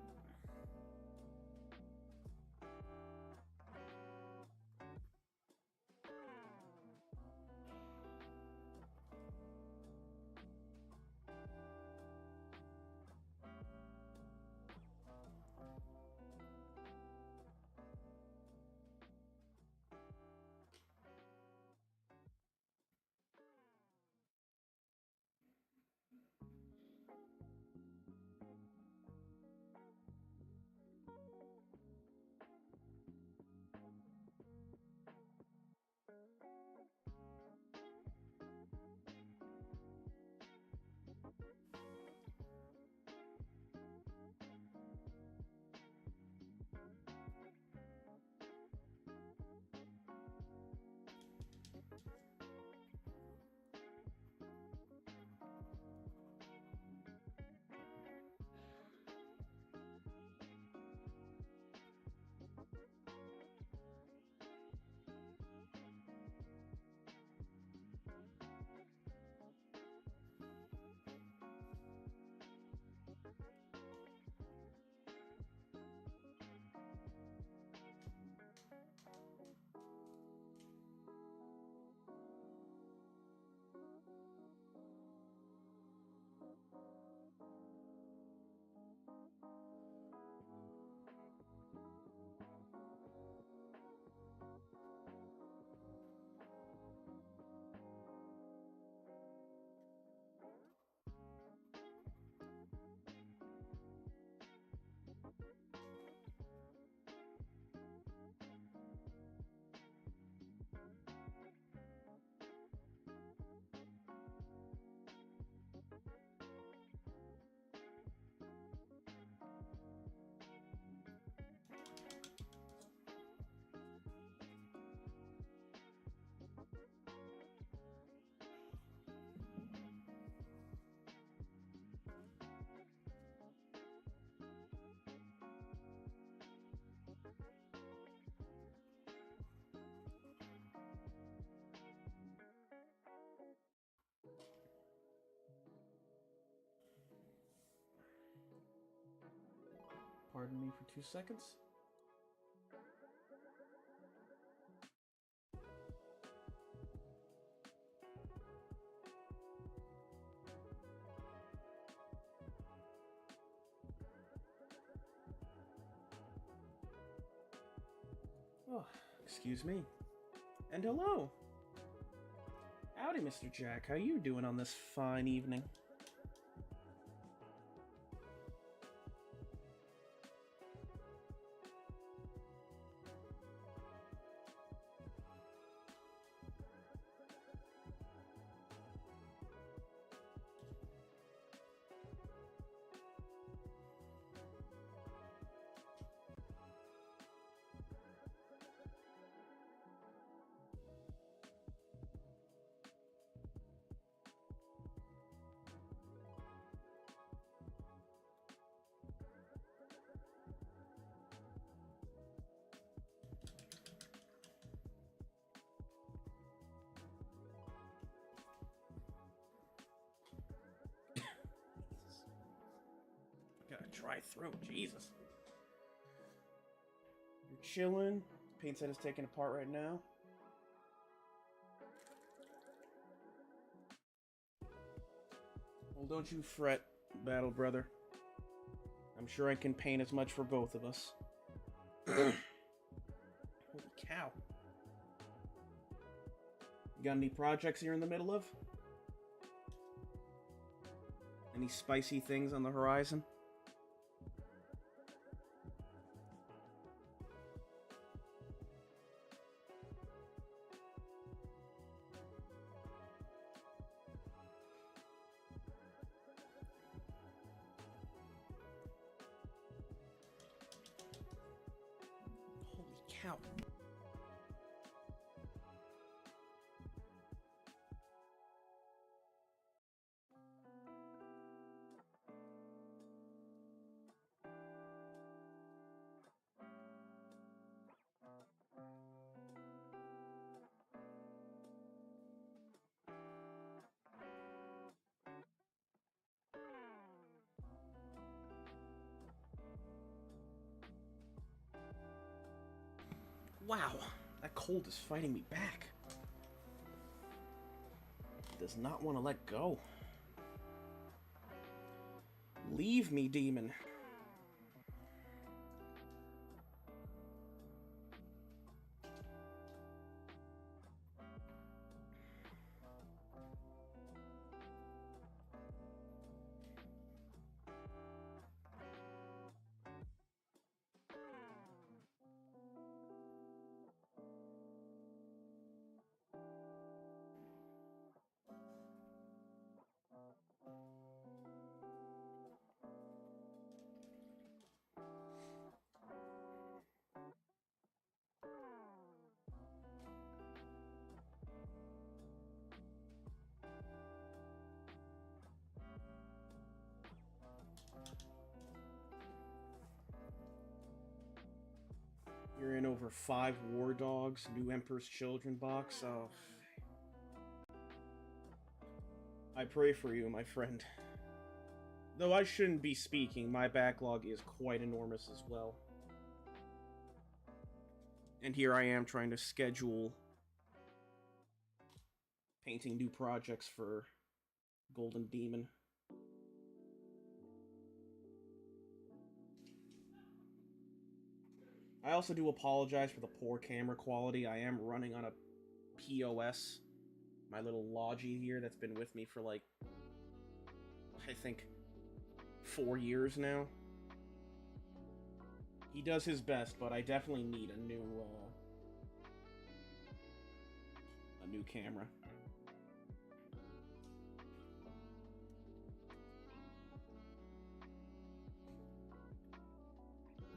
Pardon me for 2 seconds. Oh, excuse me. And hello. Howdy, Mr. Jack. How you doing on this fine evening? Got a dry throat, Jesus. You're chilling. Paint set is taken apart right now. Well, don't you fret, Battle Brother. I'm sure I can paint as much for both of us. Holy cow. You got any projects you're in the middle of? Any spicy things on the horizon? Holy cow. Wow, that cold is fighting me back. It does not want to let go. Leave me, demon. You're in over 5 War Dogs, New Emperor's Children box. Oh. I pray for you, my friend. Though I shouldn't be speaking, my backlog is quite enormous as well. And here I am trying to schedule painting new projects for Golden Demon. I also do apologize for the poor camera quality. I am running on a POS, my little Logi here that's been with me for like, I think, 4 years now. He does his best, but I definitely need a new camera.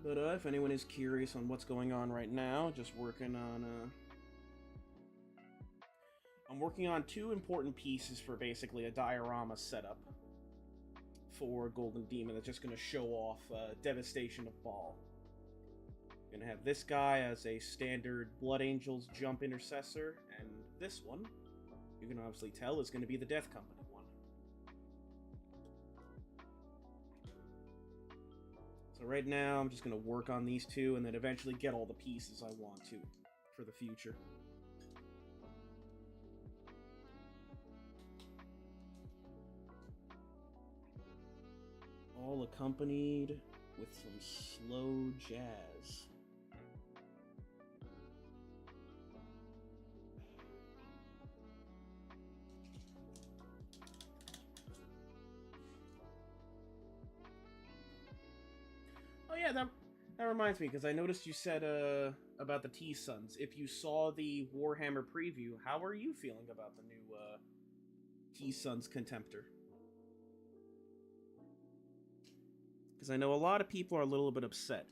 But if anyone is curious on what's going on right now, just working on I'm working on 2 important pieces for basically a diorama setup for Golden Demon that's just going to show off Devastation of Baal. Gonna have this guy as a standard Blood Angels jump intercessor, and this one, you can obviously tell, is going to be the Death Company one. So right now, I'm just going to work on these 2, and then eventually get all the pieces I want to for the future. All accompanied with some slow jazz. Oh yeah, that reminds me, because I noticed you said about the T-Suns. If you saw the Warhammer preview, how are you feeling about the new T-Suns Contemptor? Because I know a lot of people are a little bit upset.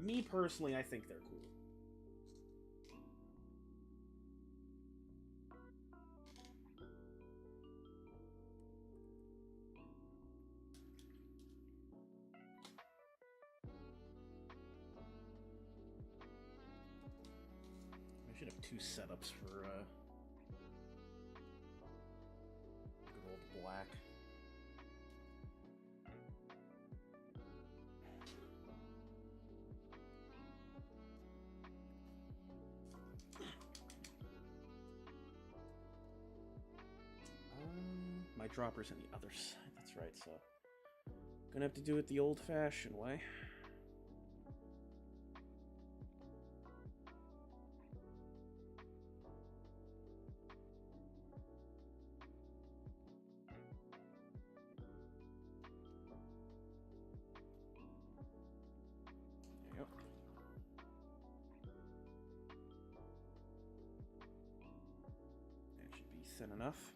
Me personally, I think they're cool. I should have 2 setups for good old black. My dropper's on the other side, that's right, so gonna have to do it the old-fashioned way. There you go. That should be thin enough.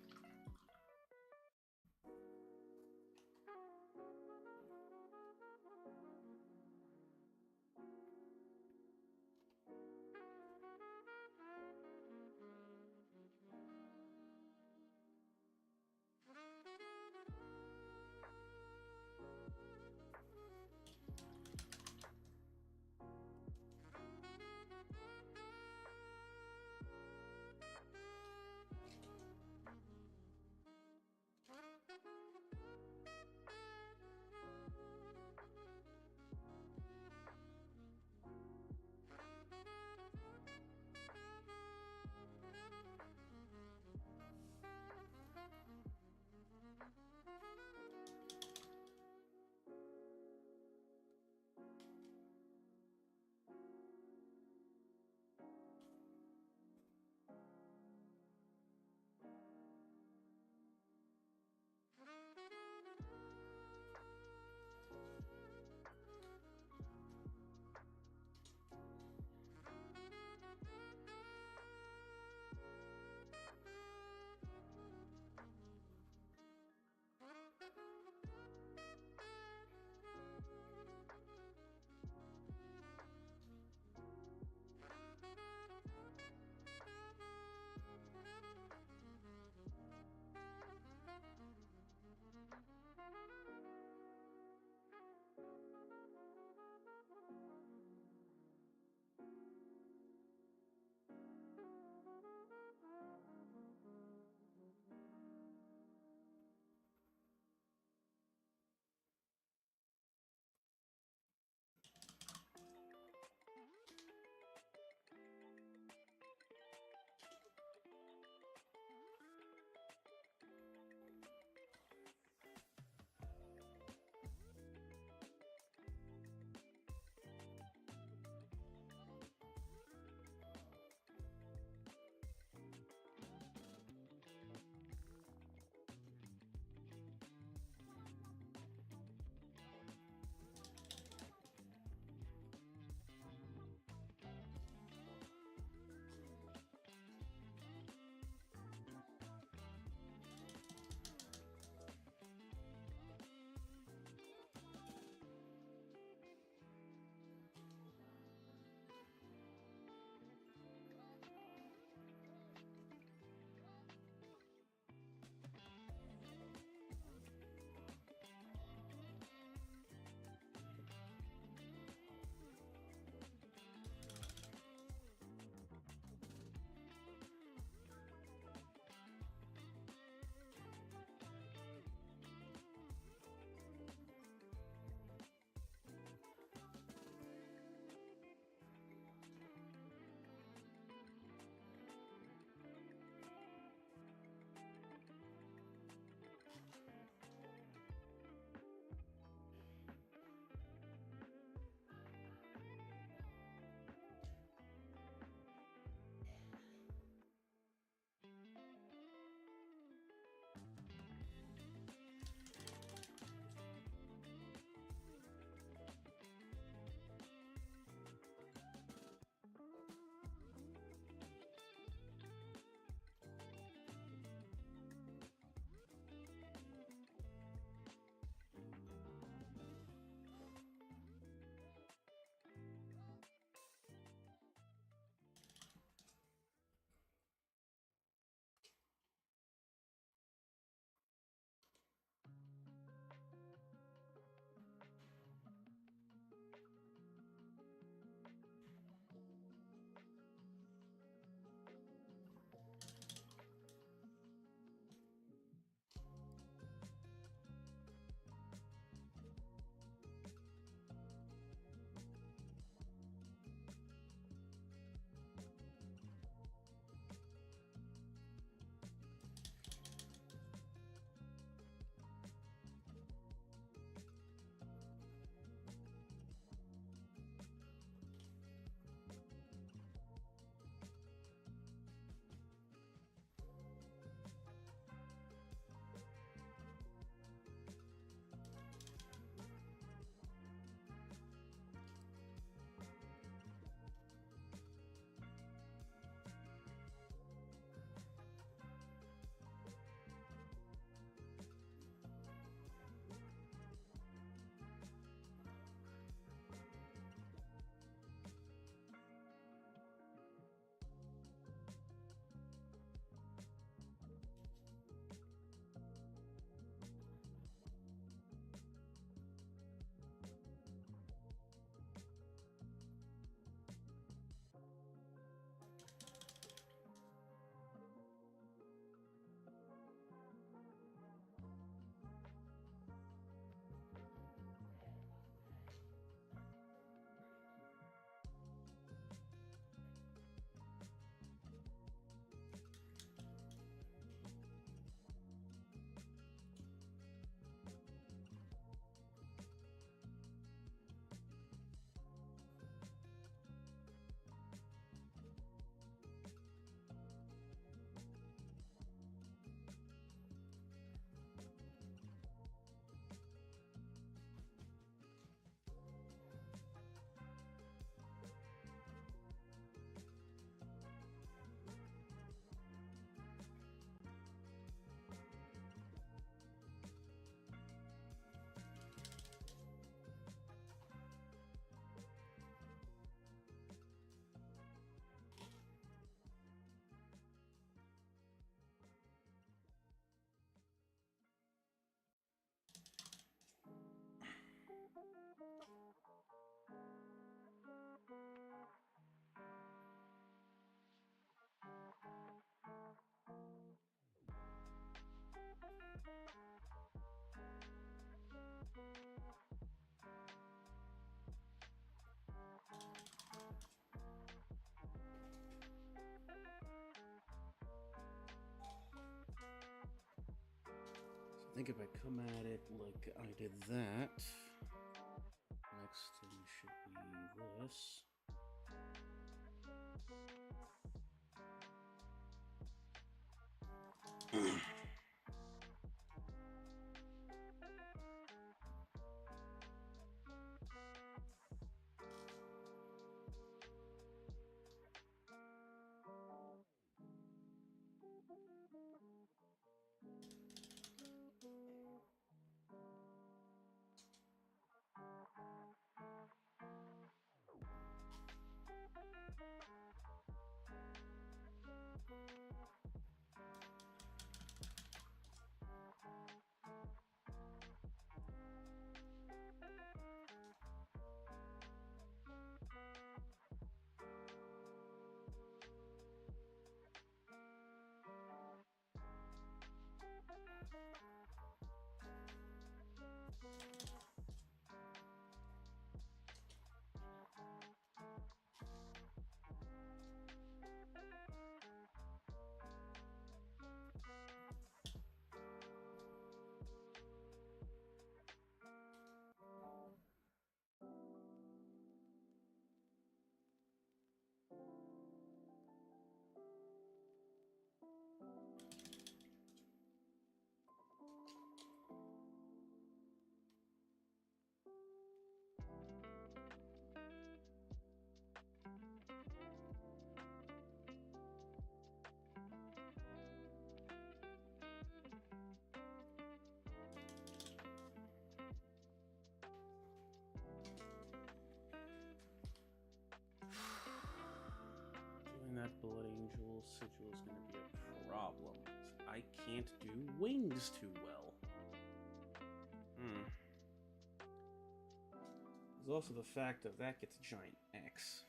think if I come at it like I did that, next thing should be this. That Blood Angel sigil is going to be a problem. I can't do wings too well. There's also the fact that that gets a giant X.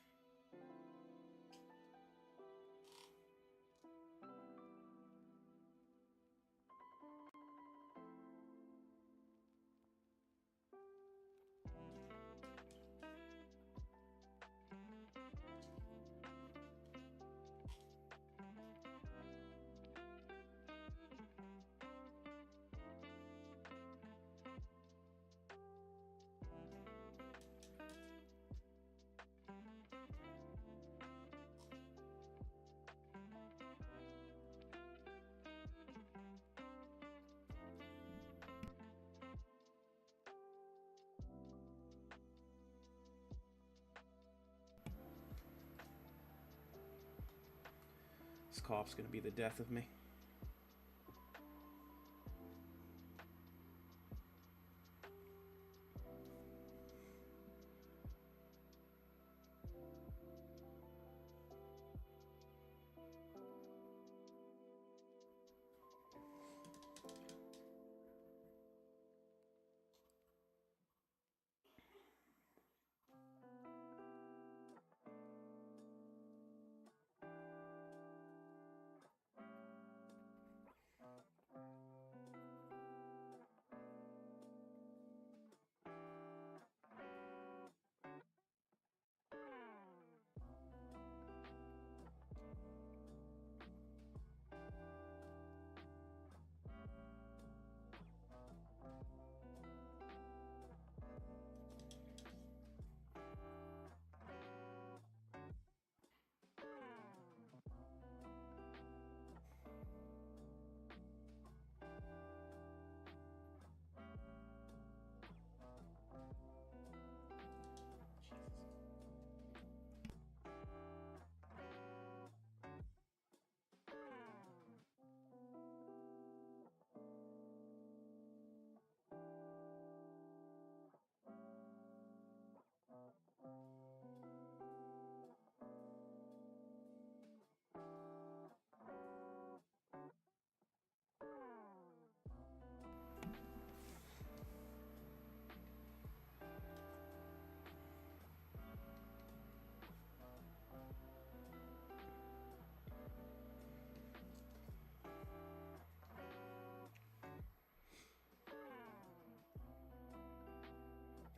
This cough's gonna be the death of me.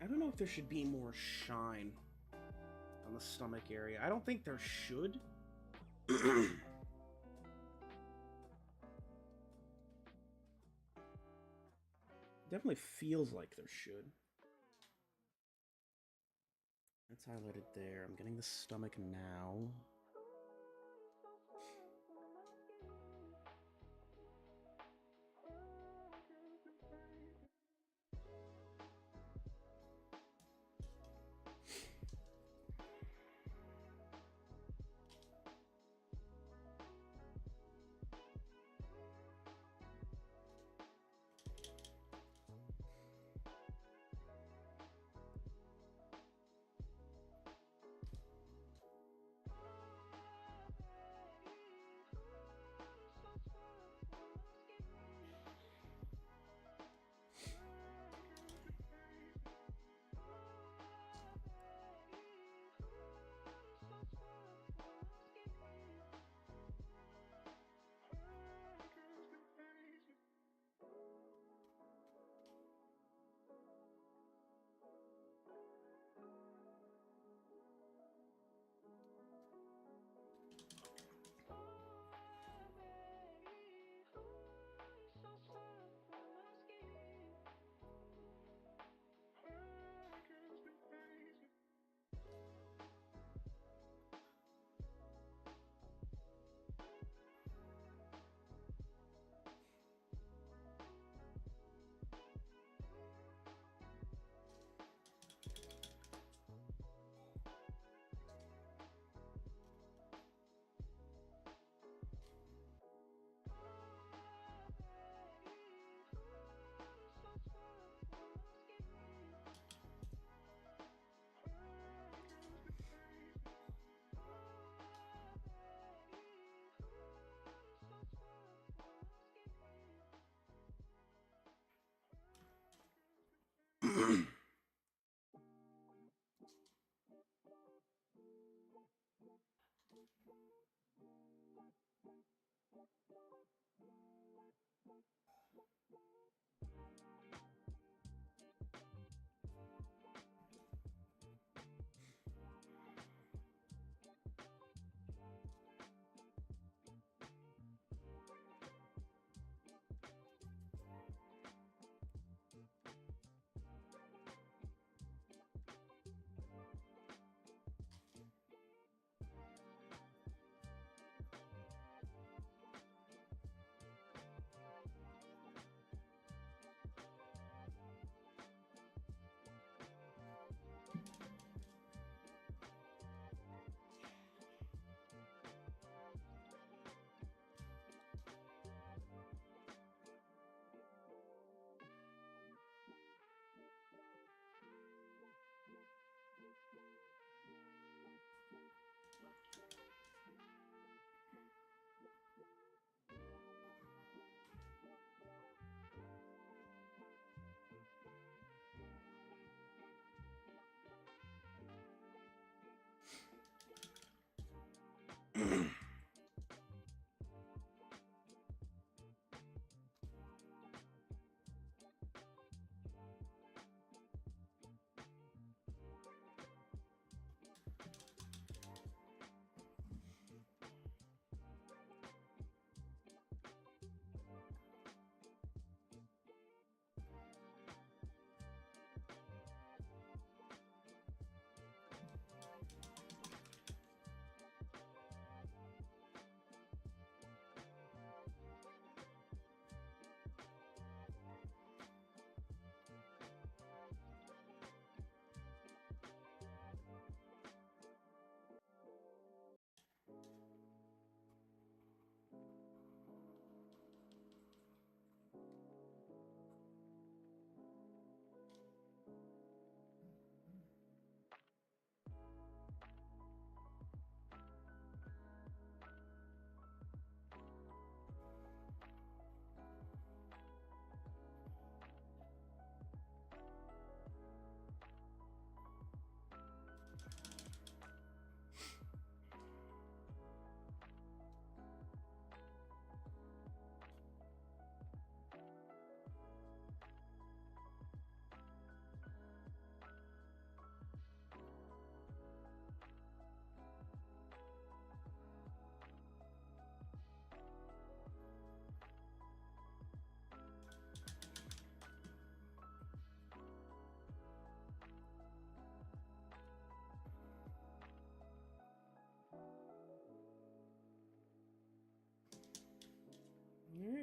I don't know if there should be more shine on the stomach area. I don't think there should. Definitely feels like there should. That's highlighted there. I'm getting the stomach now.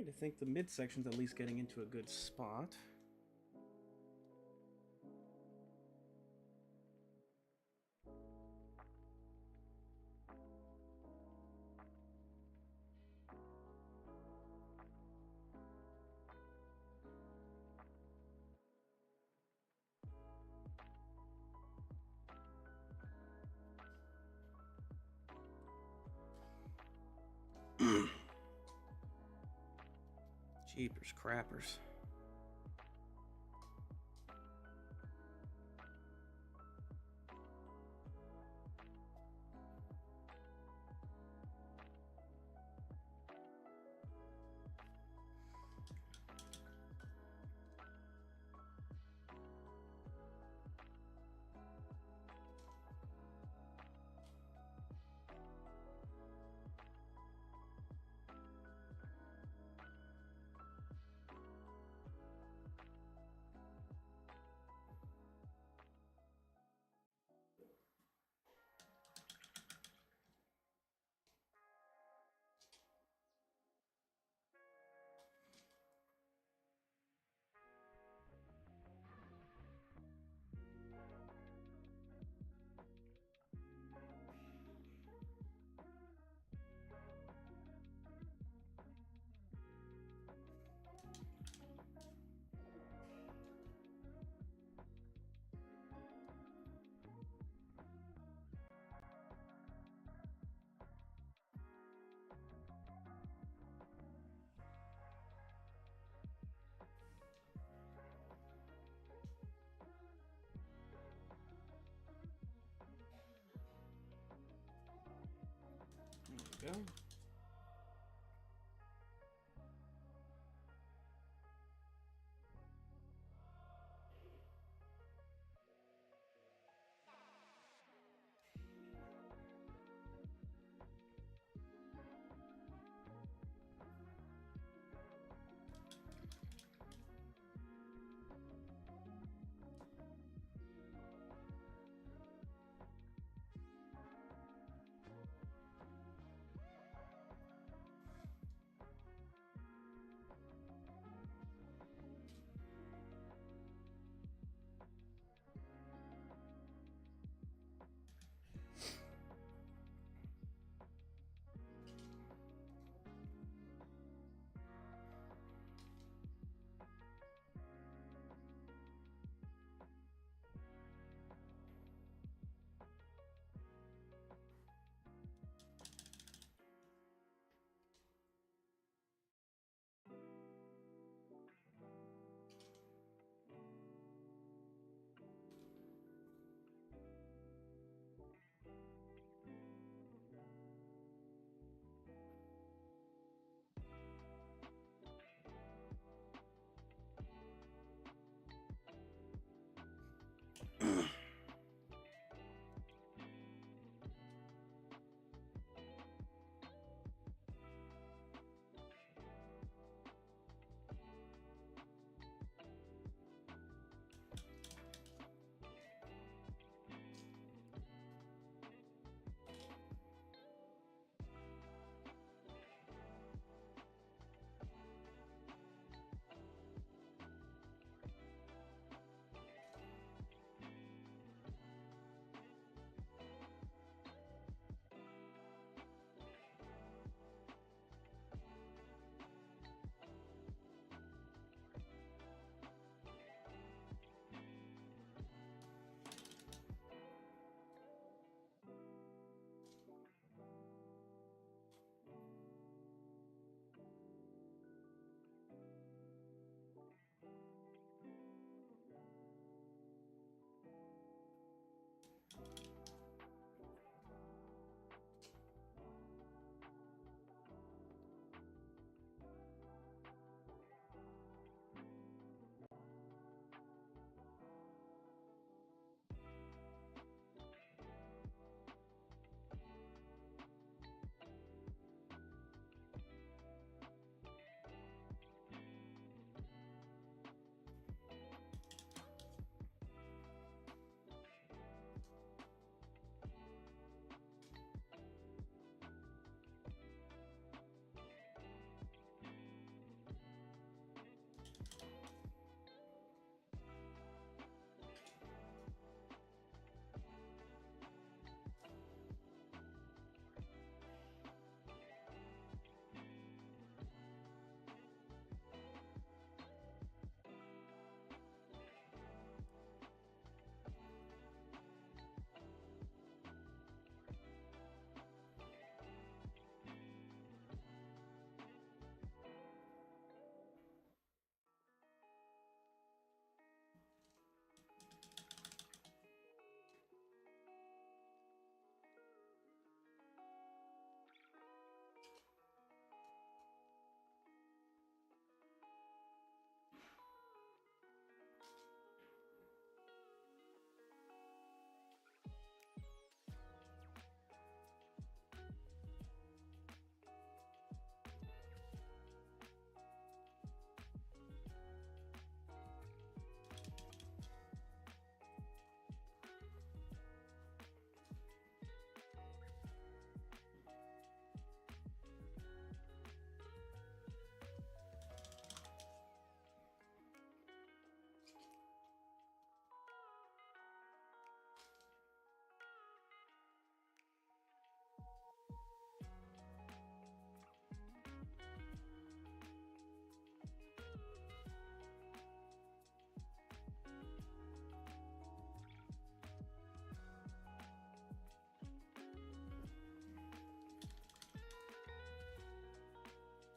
Alright, I think the midsection's at least getting into a good spot. Jeepers crappers.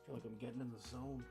feel like I'm getting in the zone.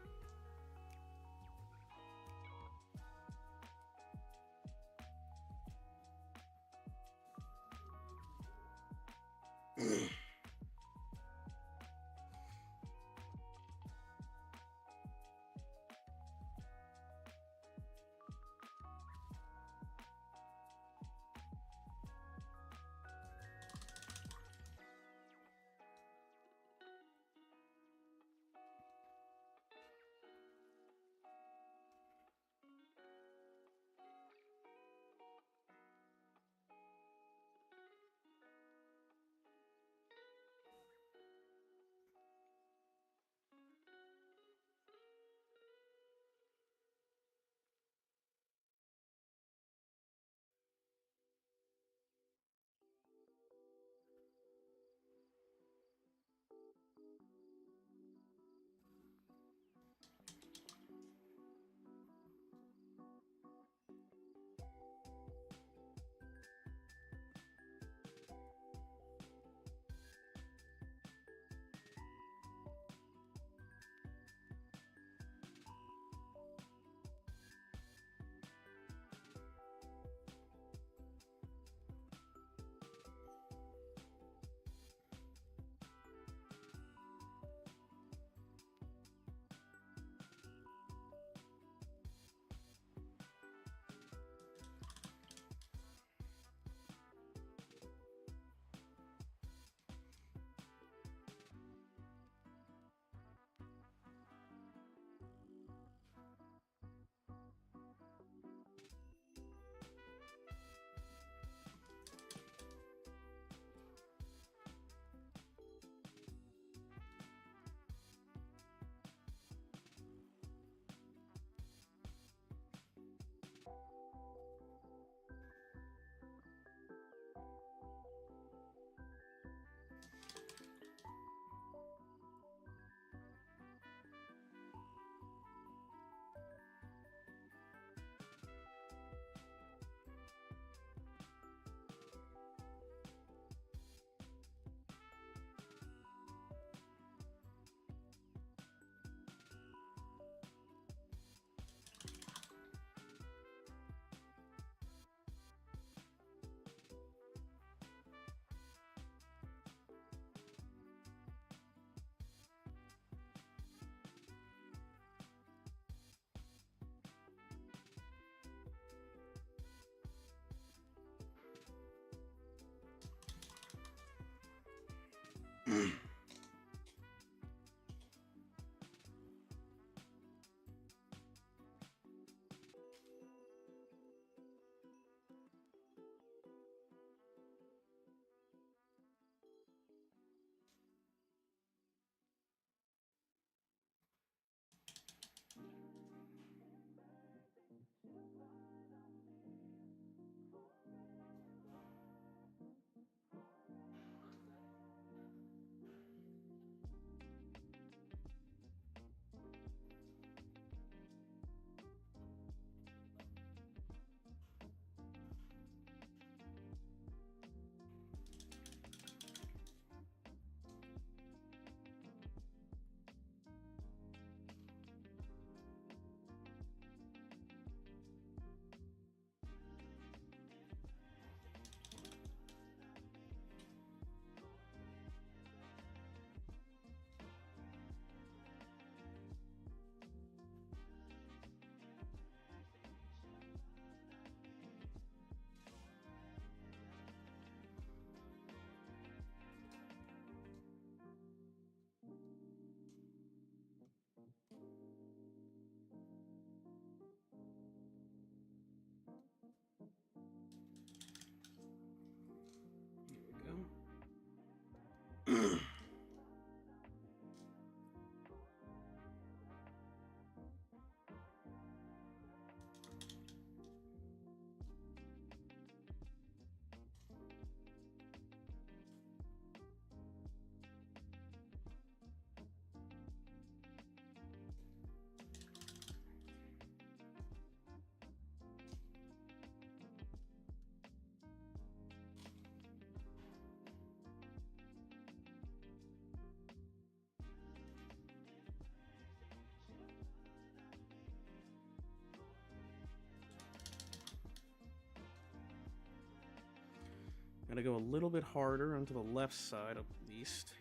Gotta go a little bit harder onto the left side at least.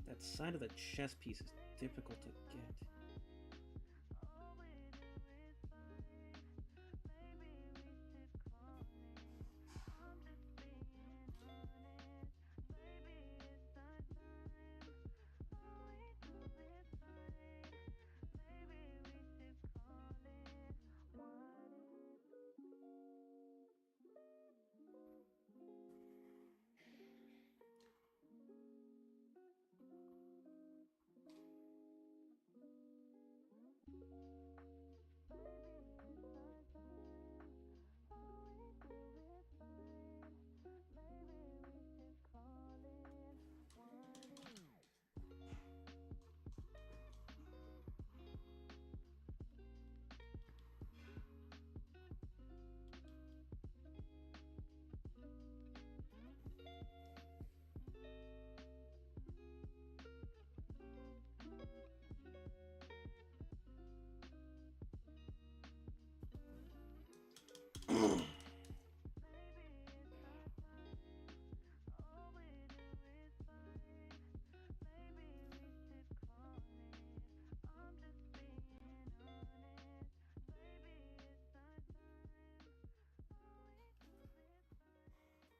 That side of the chess piece is difficult to get.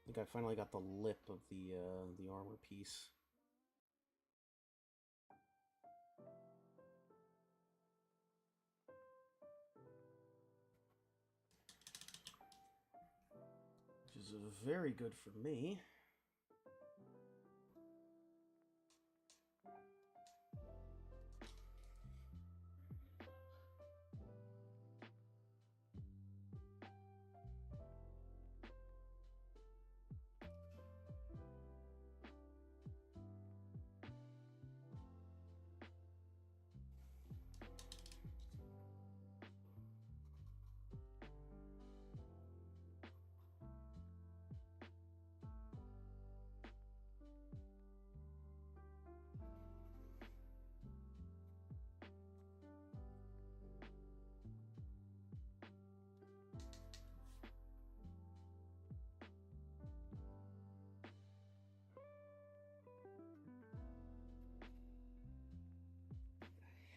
I think I finally got the lip of the armor piece. Which is very good for me.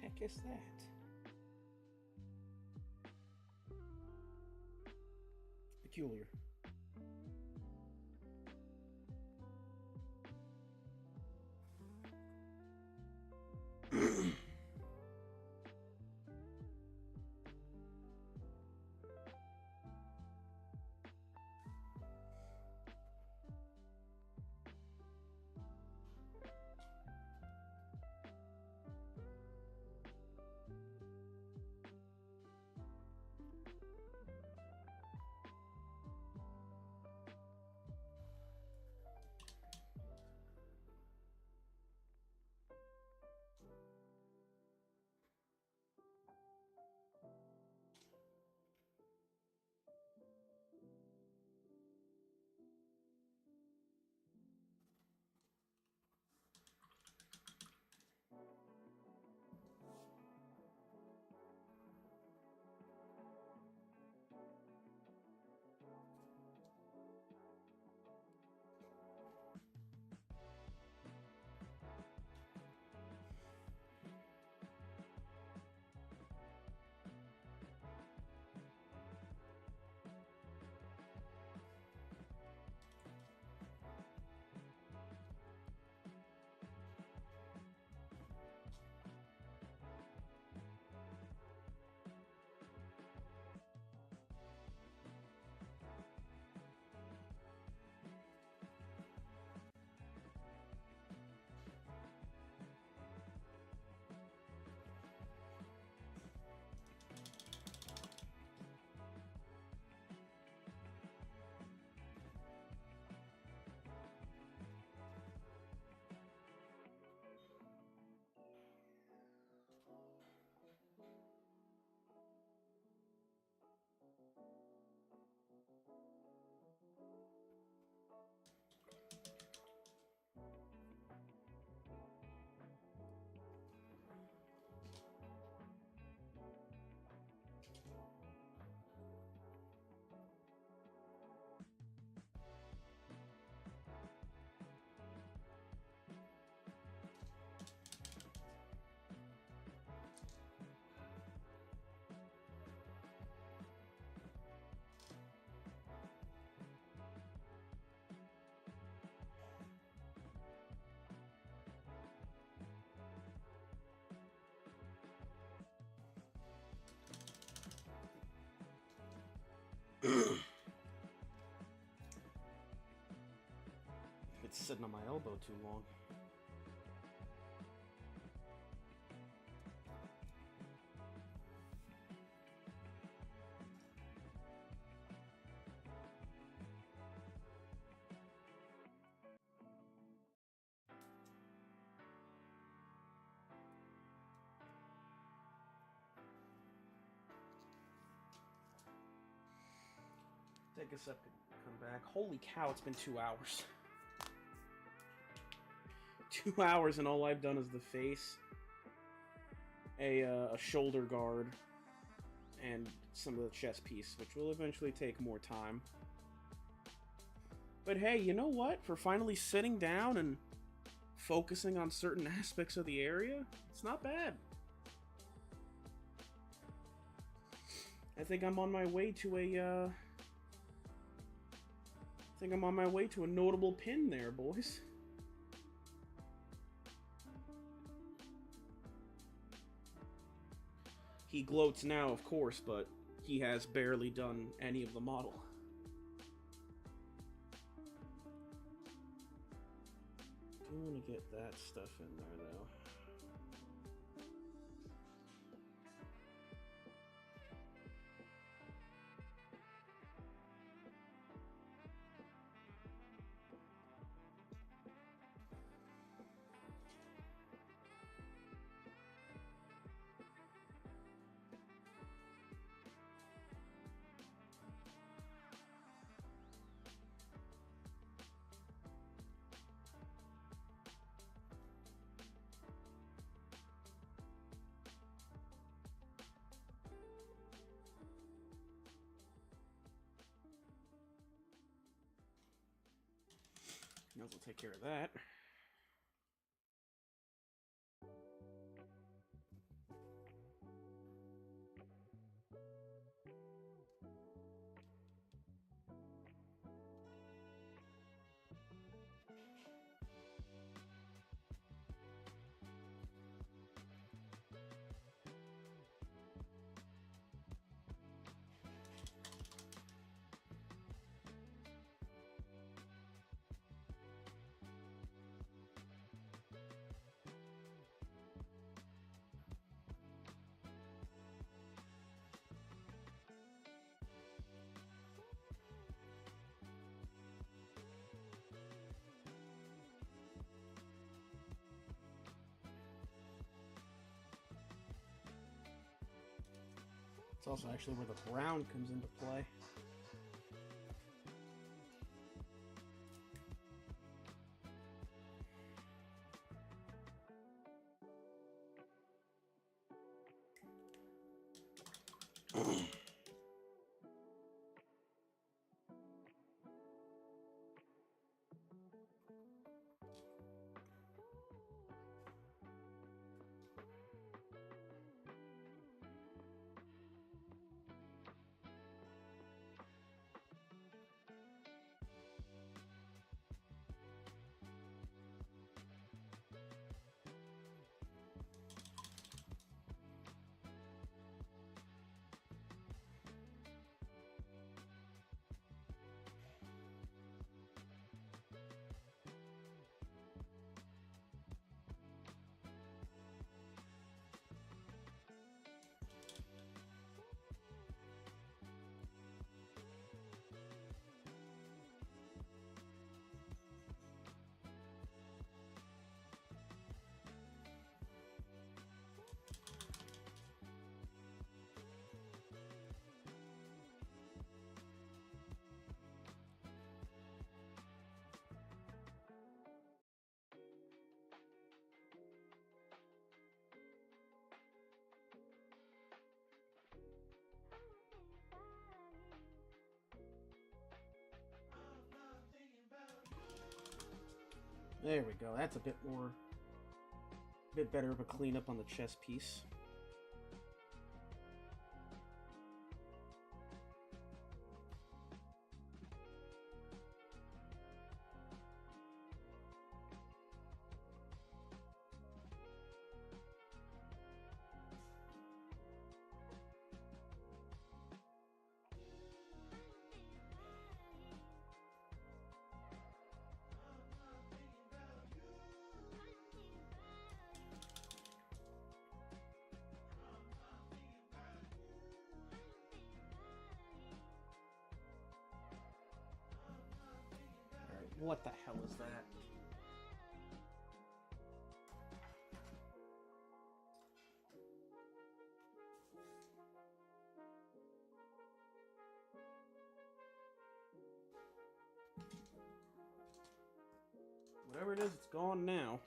Heck is that? Peculiar. sitting on my elbow too long. Take a second to come back. Holy cow, it's been 2 hours. 2 hours and all I've done is the face, a shoulder guard, and some of the chest piece, which will eventually take more time. But hey, you know what? For finally sitting down and focusing on certain aspects of the area, it's not bad. I think I'm on my way to a, notable pin there, boys. He gloats now, of course, but he has barely done any of the model. Do want to get that stuff in there, though. Might as well take care of that. It's also actually where the brown comes into play. There we go. That's a bit better of a cleanup on the chest piece. What the hell is that? Whatever it is, it's gone now.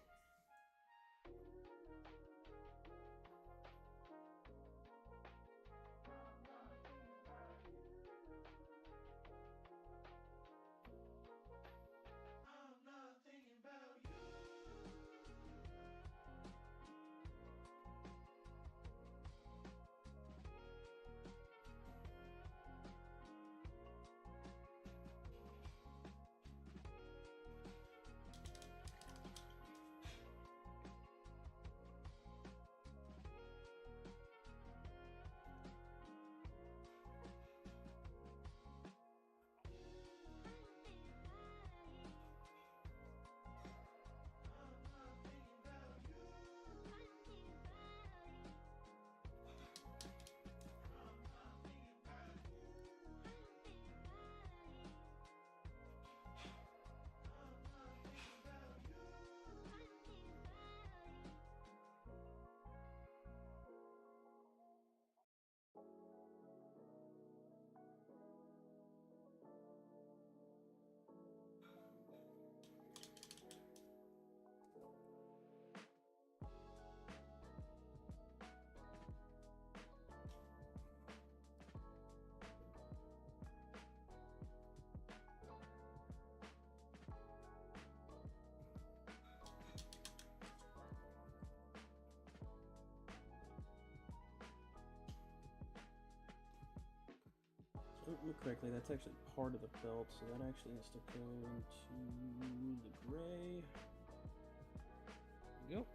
Look correctly, that's actually part of the belt, so that actually has to go into the gray. There we go.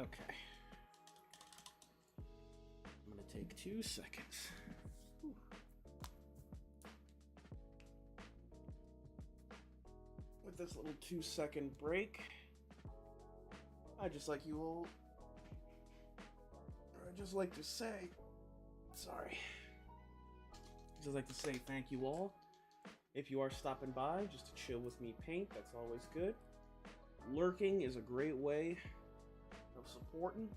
Okay. I'm gonna take 2 seconds. Whew. With this little 2-second break, I just like you all, or I just like to say, sorry, just like to say thank you all. If you are stopping by just to chill with me paint, that's always good. Lurking is a great way of supporting,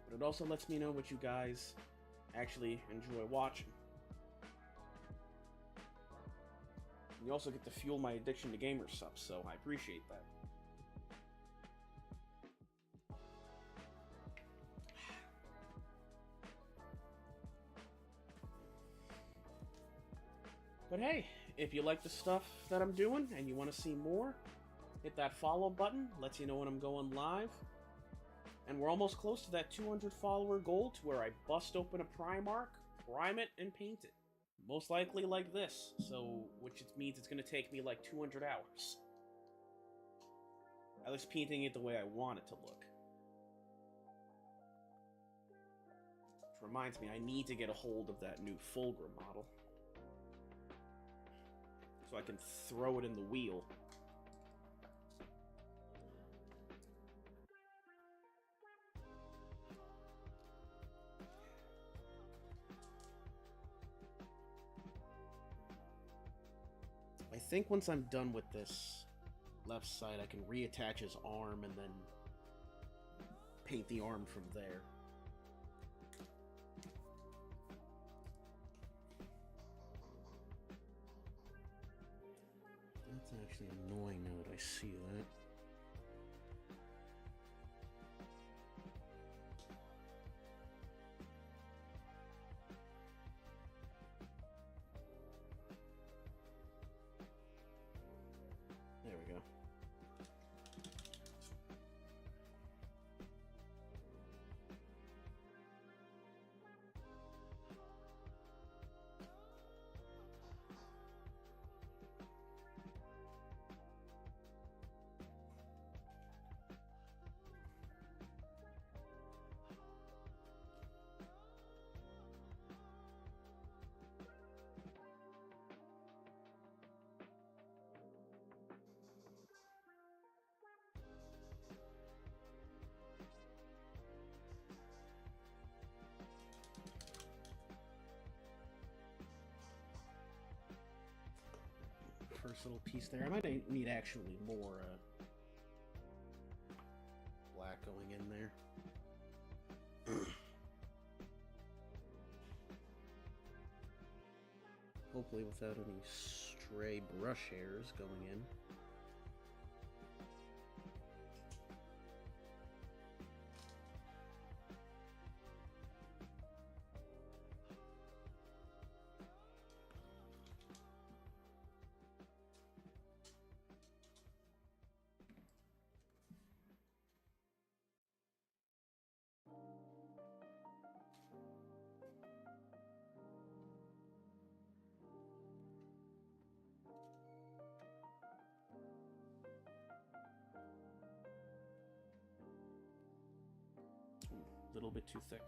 but it also lets me know what you guys actually enjoy watching. You also get to fuel my addiction to gamer subs, so I appreciate that. But hey, if you like the stuff that I'm doing and you want to see more, hit that follow button, lets you know when I'm going live. And we're almost close to that 200 follower goal, to where I bust open a Primark, prime it, and paint it. Most likely like this, so which means it's going to take me like 200 hours. At least painting it the way I want it to look. Which reminds me, I need to get a hold of that new Fulgrim model, so I can throw it in the wheel. I think once I'm done with this left side, I can reattach his arm and then paint the arm from there. That's actually annoying now that I see that. There we go. versatile piece there. I might need actually more black going in there. Hopefully without any stray brush hairs going in. A little bit too thick.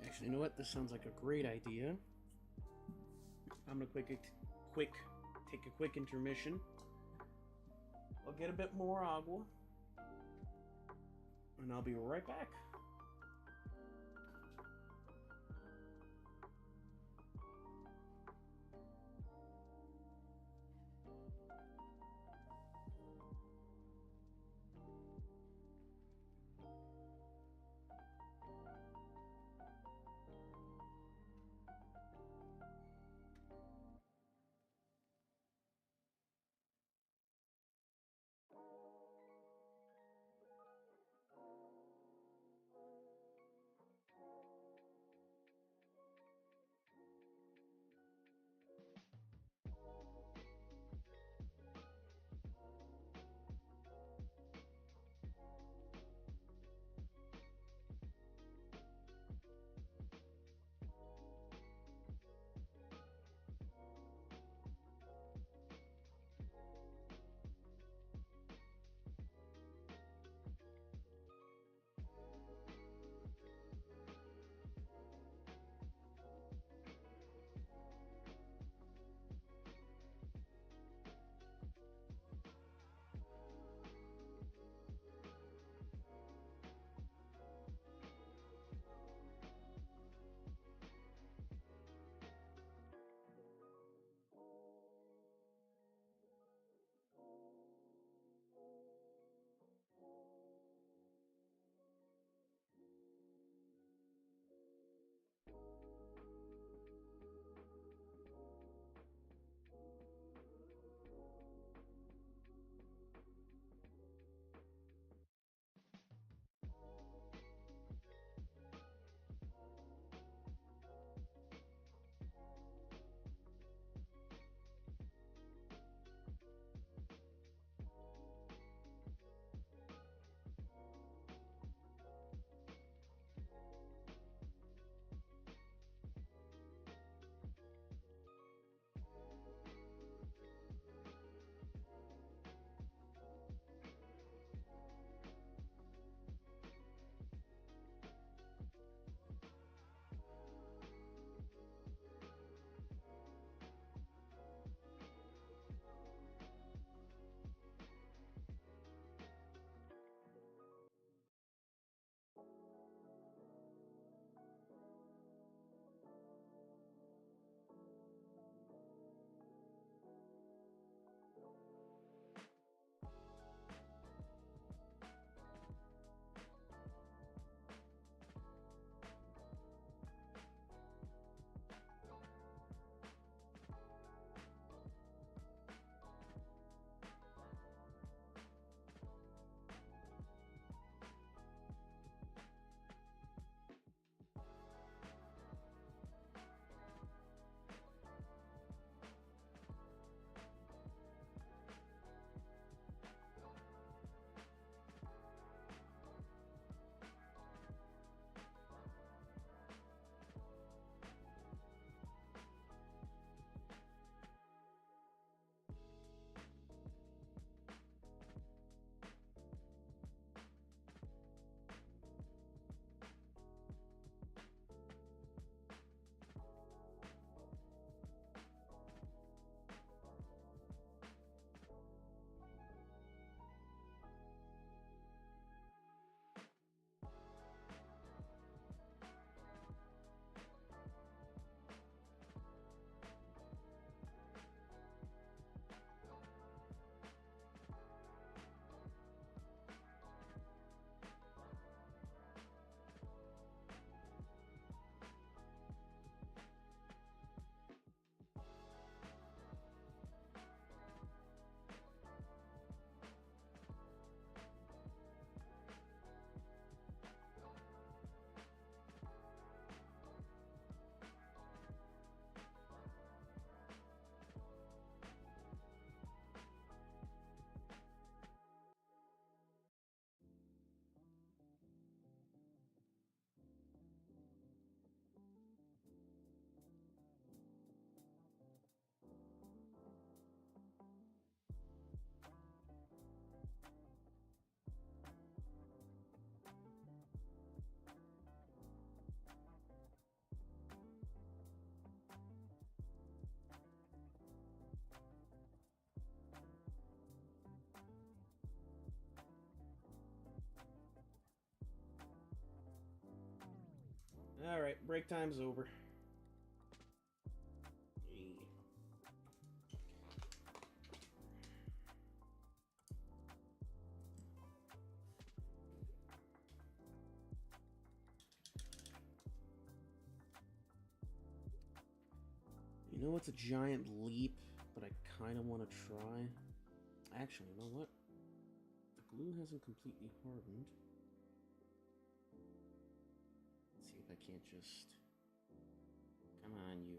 Actually, you know what? This sounds like a great idea. I'm gonna take a quick intermission. I'll get a bit more agua, and I'll be right back. Alright, break time's over. You know what's a giant leap, but I kind of want to try? Actually, you know what? The glue hasn't completely hardened. Let's see if I can't just... Come on, you.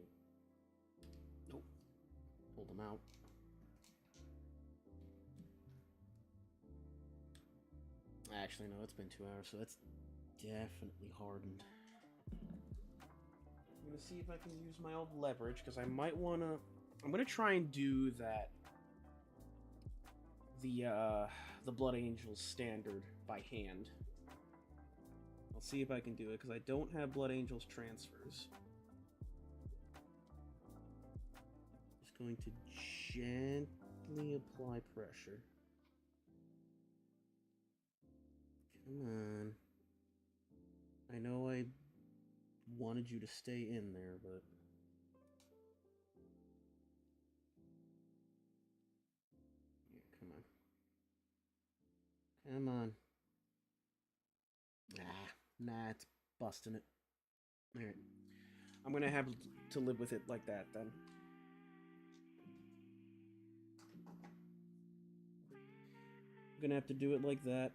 Nope. Pull them out. Actually, no, it's been 2 hours, so that's definitely hardened. I'm gonna see if I can use my old leverage, because I might wanna... I'm gonna try and do that... The Blood Angels standard by hand. I'll see if I can do it, because I don't have Blood Angels transfers. Just going to gently apply pressure. Come on. I know I wanted you to stay in there, but... Yeah, come on. Come on. Nah, it's busting it. Alright. I'm gonna have to live with it like that, then. I'm gonna have to do it like that.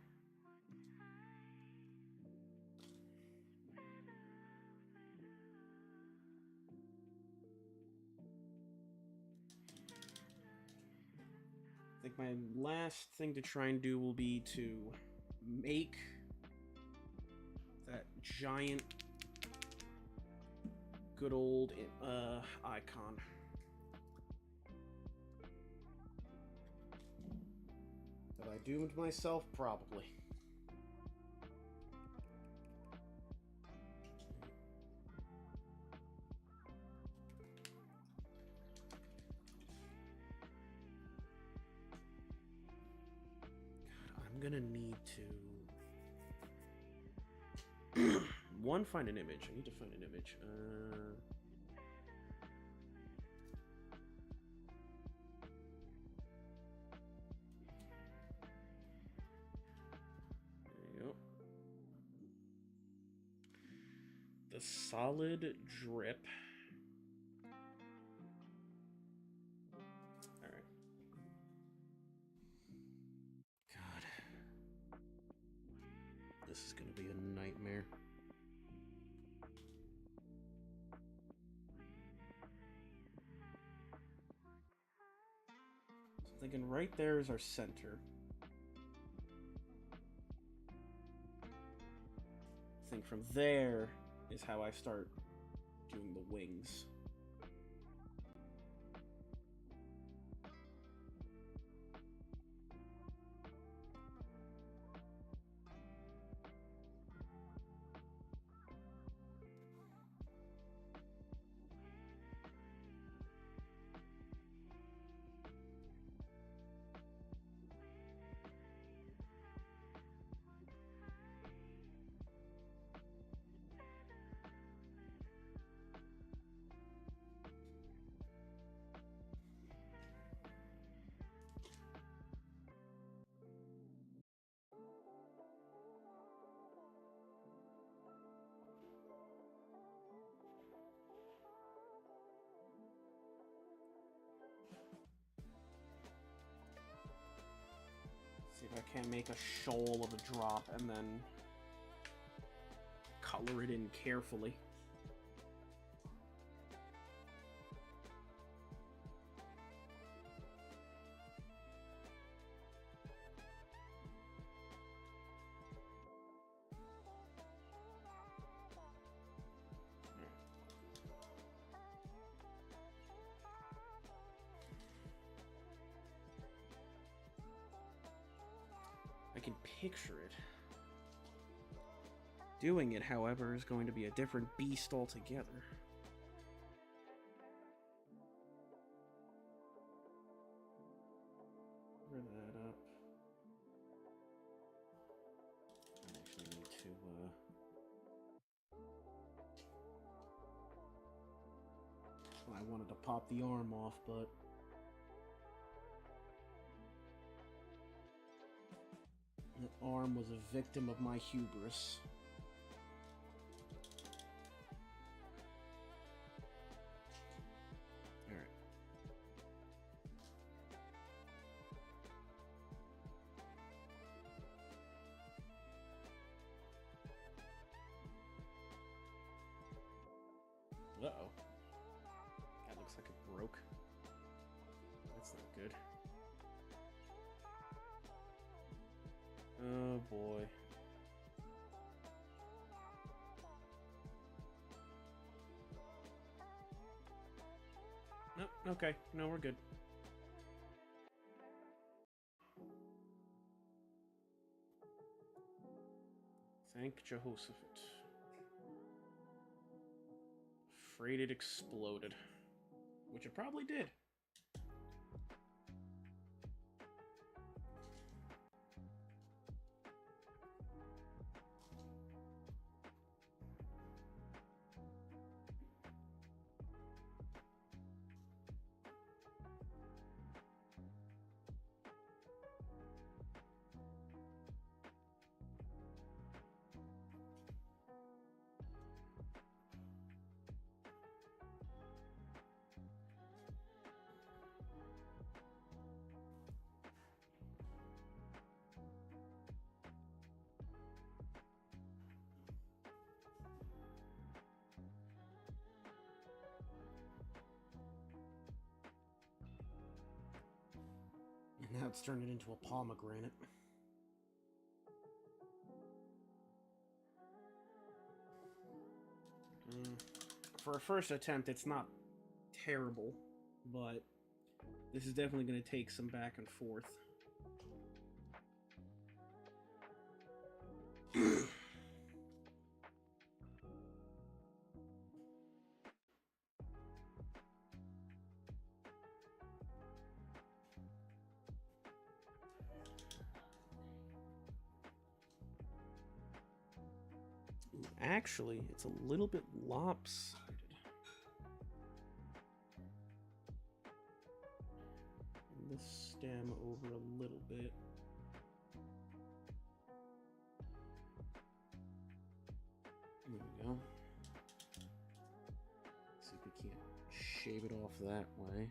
I think my last thing to try and do will be to make that giant good old icon. Have I doomed myself? Probably. I'm gonna need to one, find an image. I need to find an image. There you go. The solid drip. Alright. God. This is gonna be a nightmare. So I'm thinking right there is our center. I think from there is how I start doing the wings. See if I can't make a shoal of a drop and then color it in carefully. I can picture it. Doing it, however, is going to be a different beast altogether. Cover that up. I actually need to, I wanted to pop the arm off, but that arm was a victim of my hubris. Alright. Uh-oh. That looks like it broke. That's not good. Oh boy. Nope, okay. No, we're good. Thank Jehoshaphat. Afraid it exploded. Which it probably did. And now it's turned it into a pomegranate. For a first attempt, it's not terrible, but this is definitely going to take some back and forth. Actually, it's a little bit lopsided. This stem over a little bit. There we go. See if we can't shave it off that way.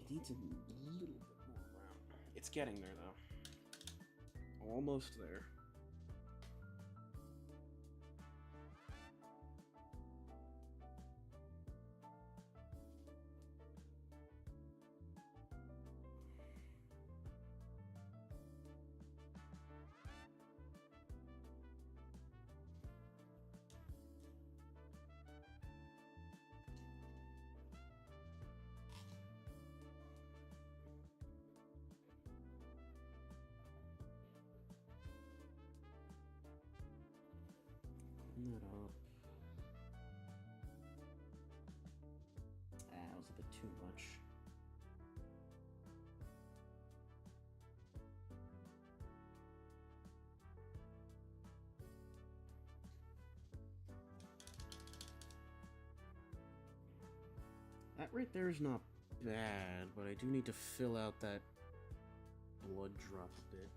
It needs a little bit more round. It's getting there, though. Almost there. That right there is not bad, but I do need to fill out that blood drop a bit.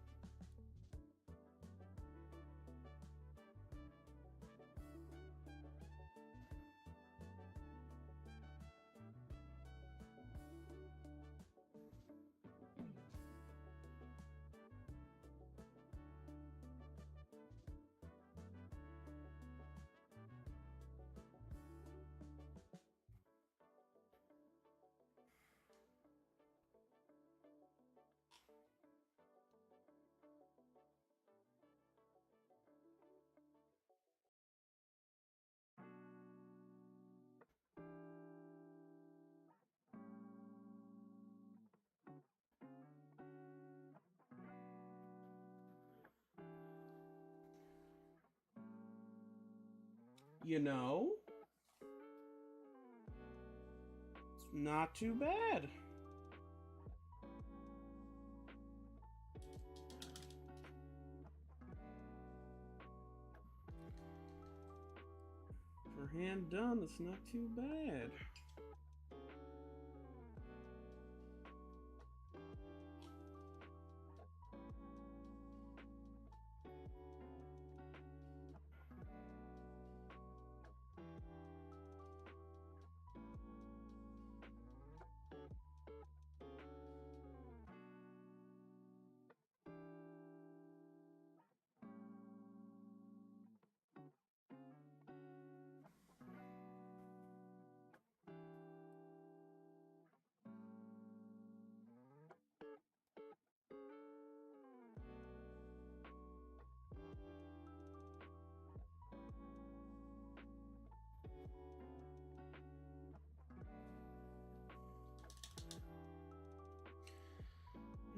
You know, it's not too bad. For hand done, that's not too bad.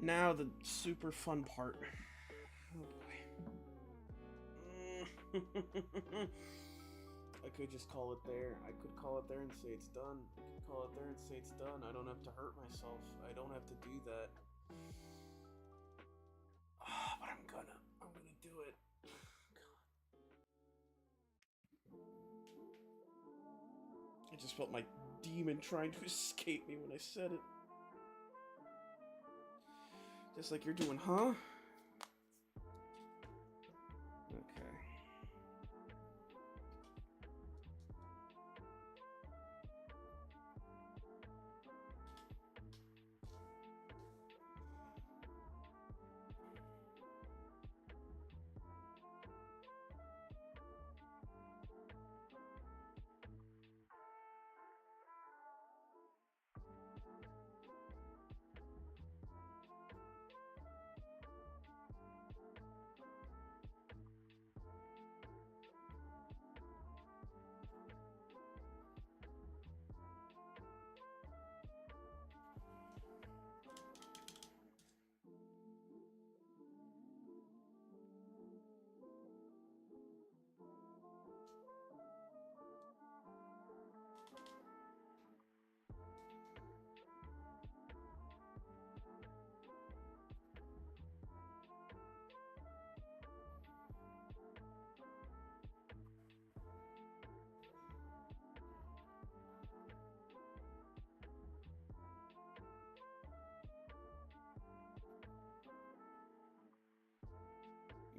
Now the super fun part. Oh boy. I could just call it there. I could call it there and say it's done. I could call it there and say it's done. I don't have to hurt myself. I don't have to do that. But I'm gonna do it. I just felt my demon trying to escape me when I said it. Just like you're doing, huh? Okay.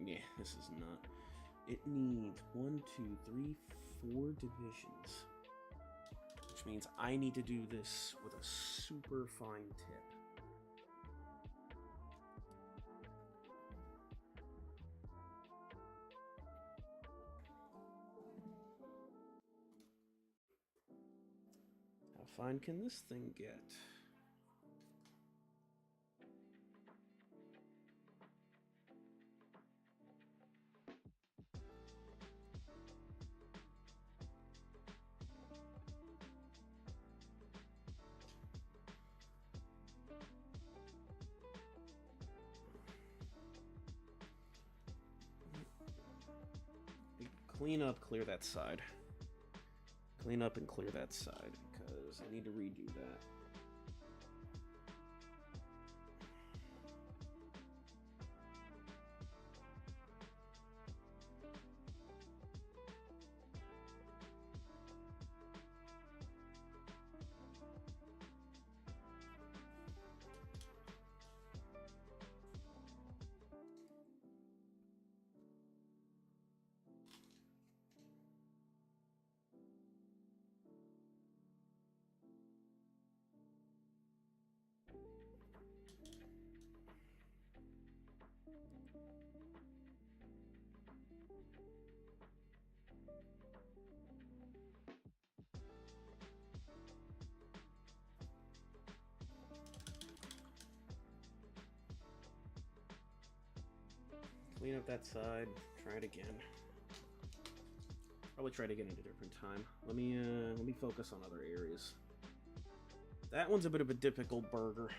Yeah, this is not. It needs 1, 2, 3, 4 divisions. Which means I need to do this with a super fine tip. How fine can this thing get? Clean up, clear that side. Clean up and clear that side, because I need to redo that. Clean up that side. Try it again. Probably try it again at a different time. Let me focus on other areas. That one's a bit of a difficult burger.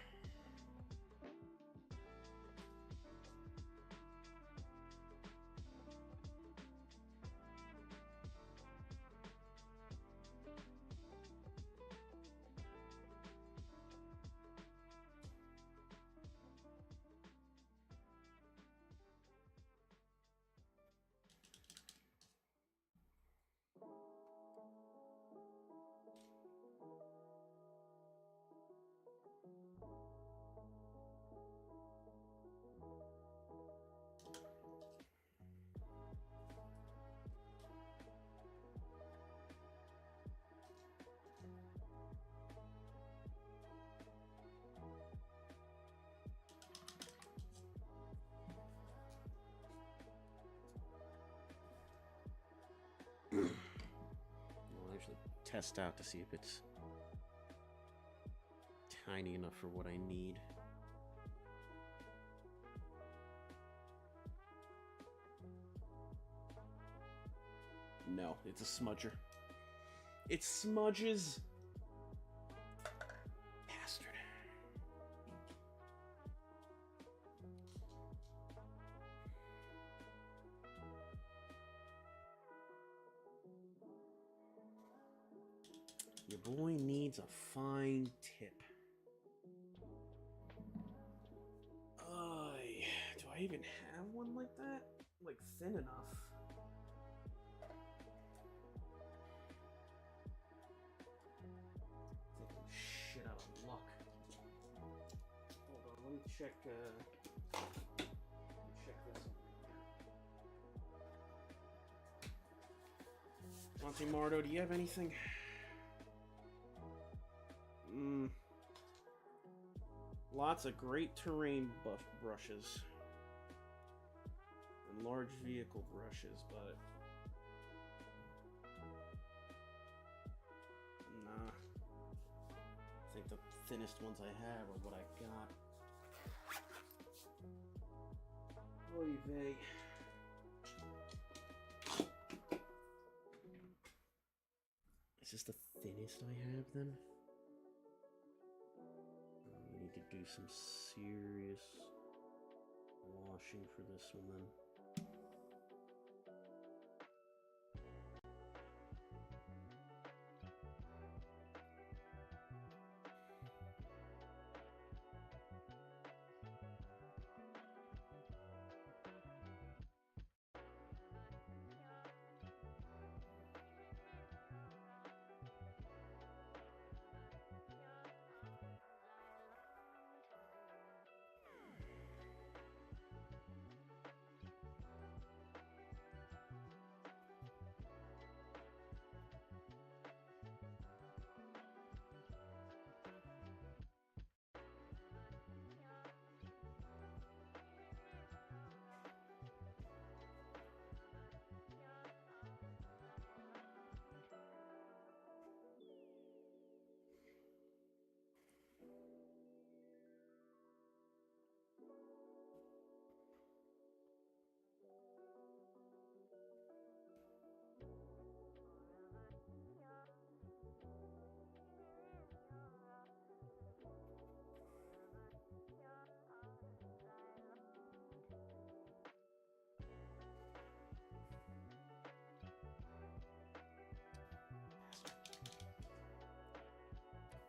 I'll actually test out to see if it's tiny enough for what I need. No, it's a smudger. It smudges. Bastard. Your boy needs a fine tip. Do I even have one like that? Like thin enough? Taking shit out of luck. Hold on, let me check. Let me check this over here. Monty Mardo, do you have anything? Lots of great terrain buff brushes and large vehicle brushes, but nah. I think the thinnest ones I have are what I got. Oy vey. Is this the thinnest I have then? I need to do some serious washing for this one then.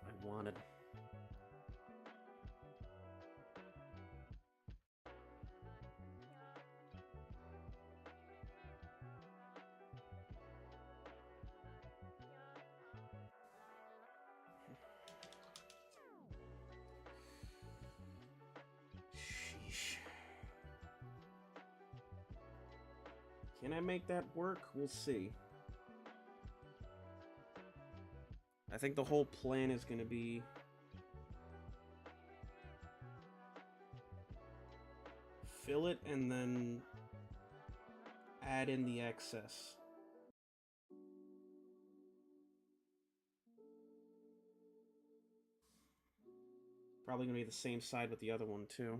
I wanted. Sheesh. Can I make that work? We'll see. I think the whole plan is going to be fill it and then add in the excess. Probably going to be the same side with the other one too.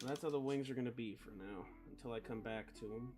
So that's how the wings are going to be for now, until I come back to them.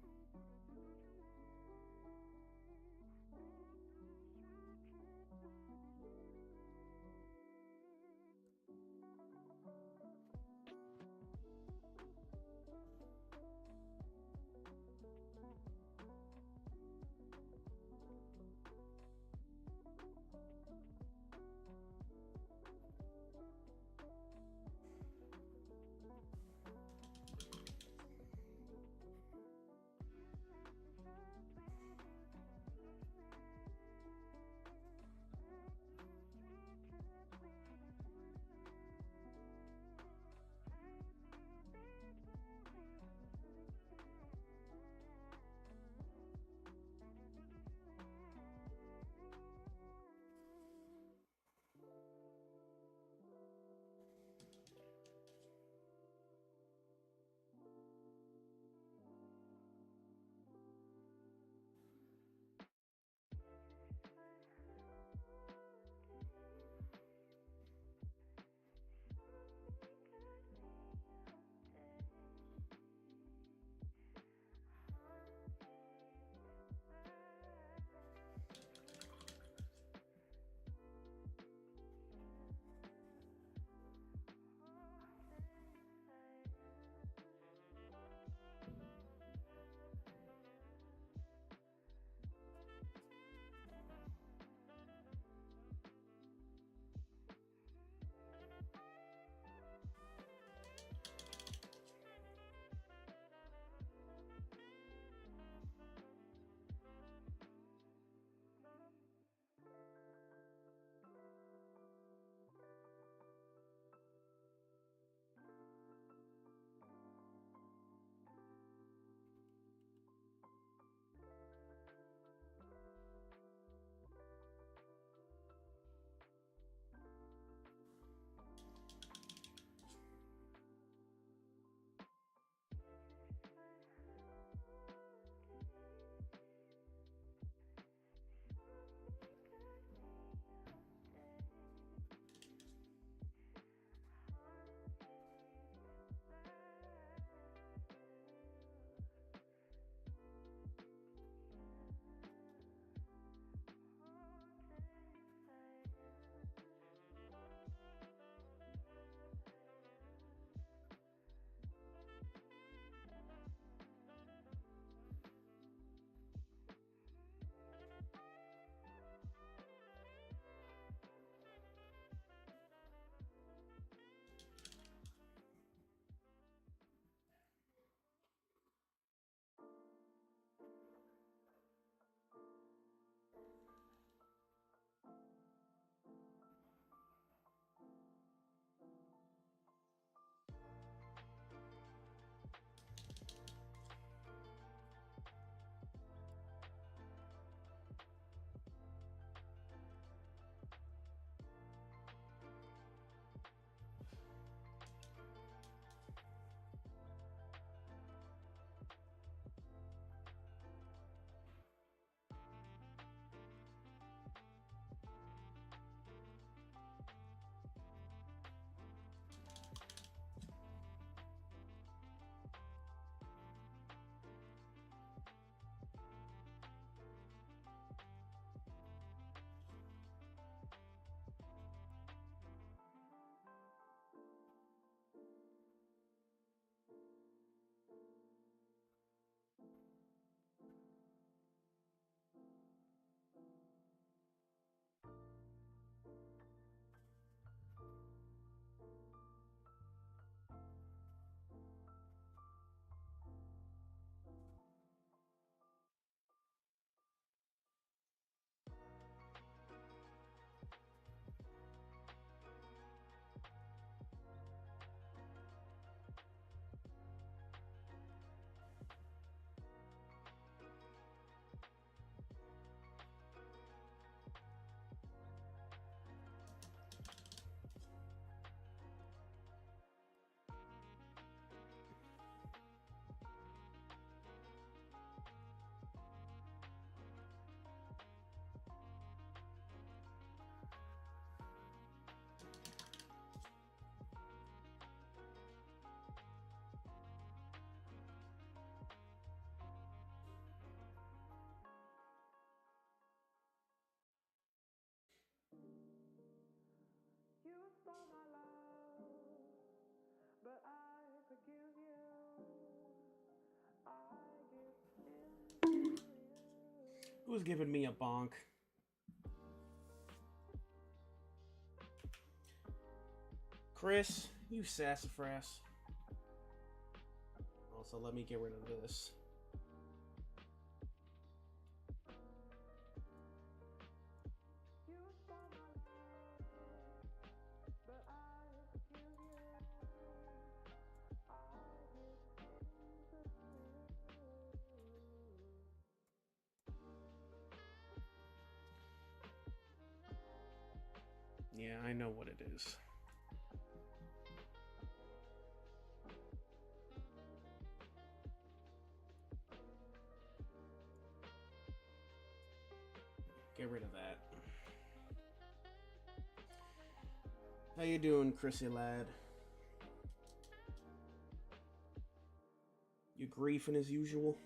Who's giving me a bonk? Chris, you sassafras. Also, let me get rid of this. Yeah, I know what it is. Get rid of that. How you doing, Chrissy lad? You griefing as usual?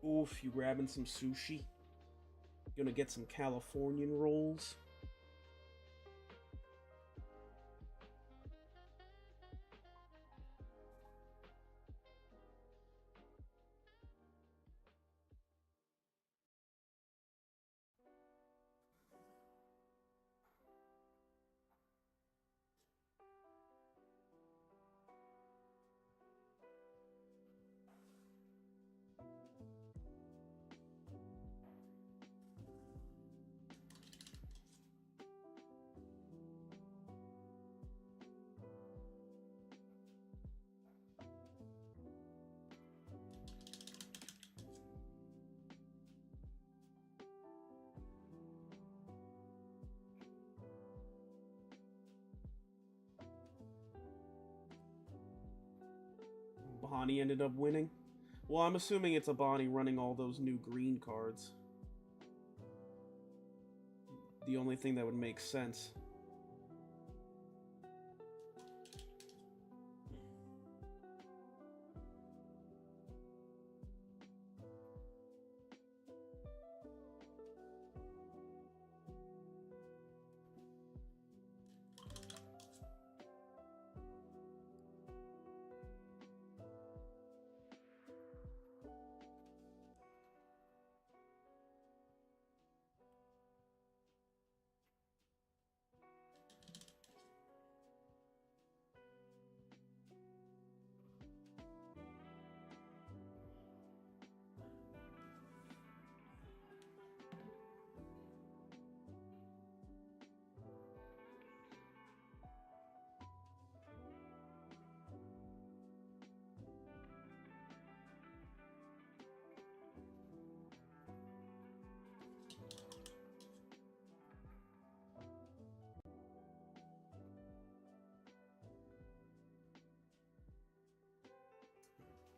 Oof, you grabbing some sushi? You gonna get some Californian rolls? Bonnie ended up winning. Well, I'm assuming it's a Bonnie running all those new green cards. The only thing that would make sense.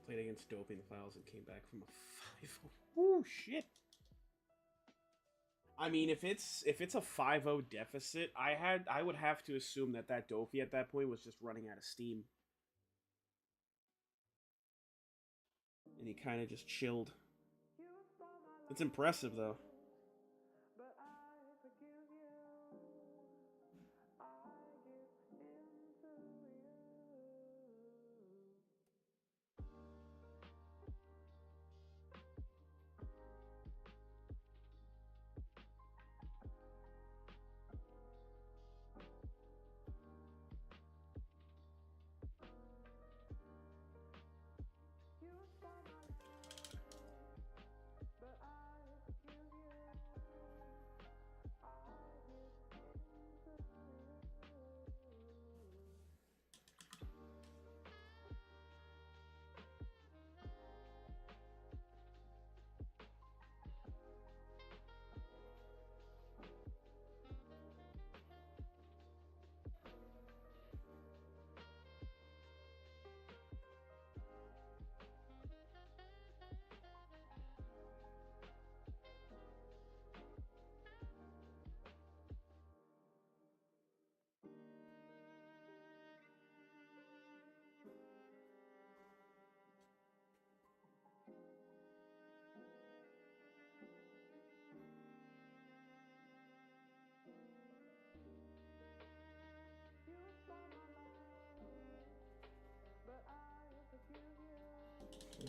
Played against Doping Clouds and came back from a 5-0. Woo, shit. I mean, if it's a 5-0 deficit, I would have to assume that Dofi at that point was just running out of steam. And he kind of just chilled. It's impressive, though.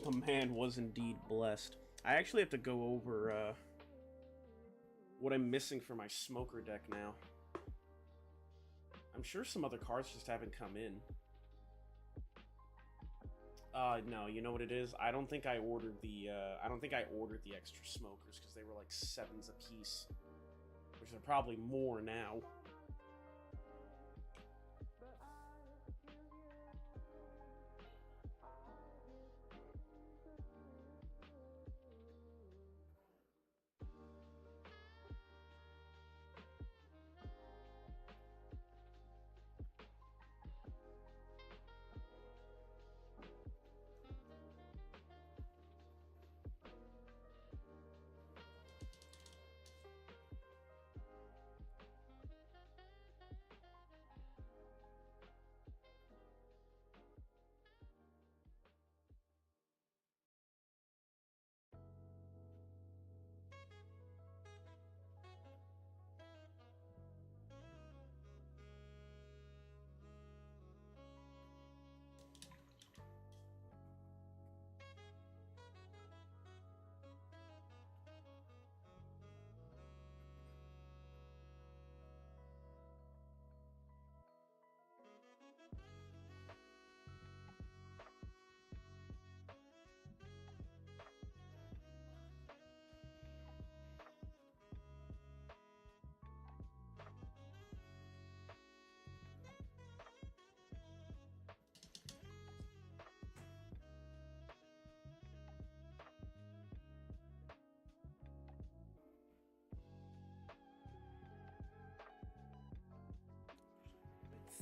The man was indeed blessed. I actually have to go over what I'm missing for my smoker deck now. I'm sure some other cards just haven't come in. No, you know what it is? I don't think I ordered the extra smokers because they were like 7s a piece, which are probably more now.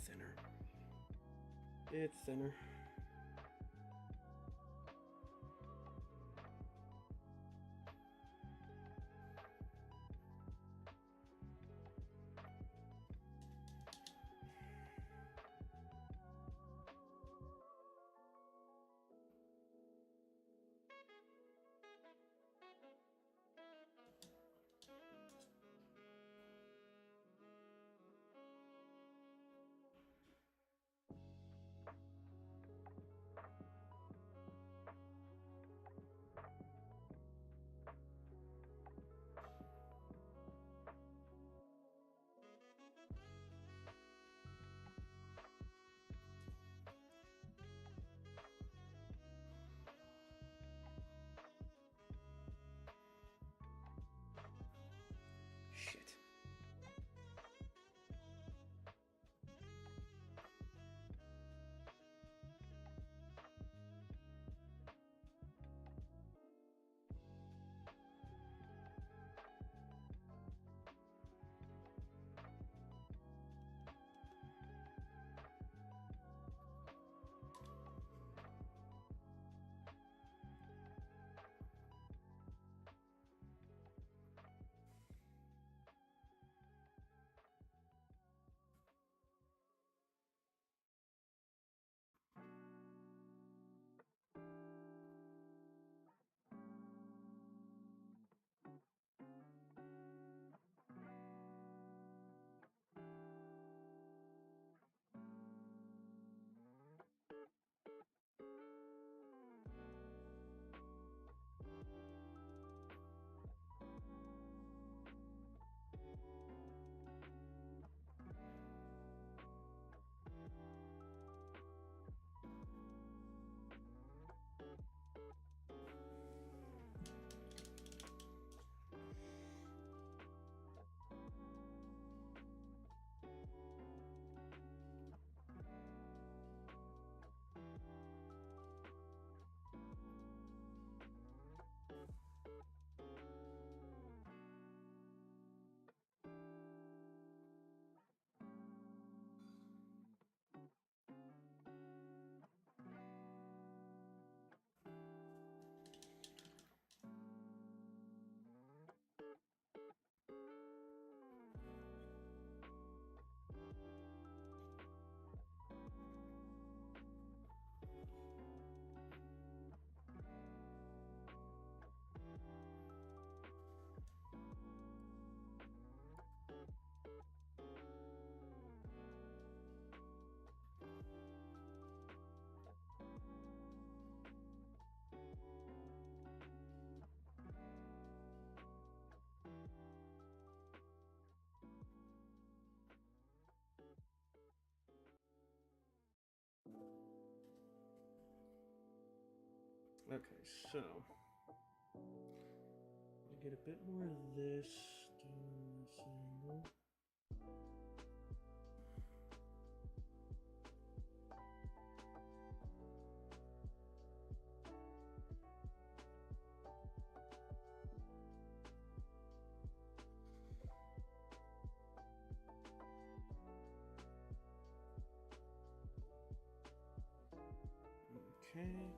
Thinner. It's thinner. Okay, so we get a bit more of this doing this angle. Okay.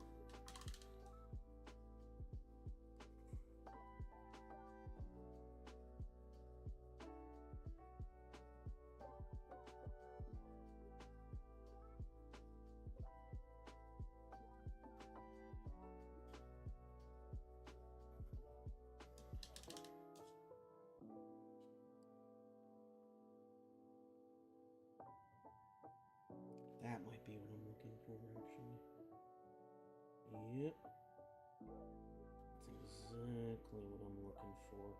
That might be what I'm looking for, actually. Yep. That's exactly what I'm looking for.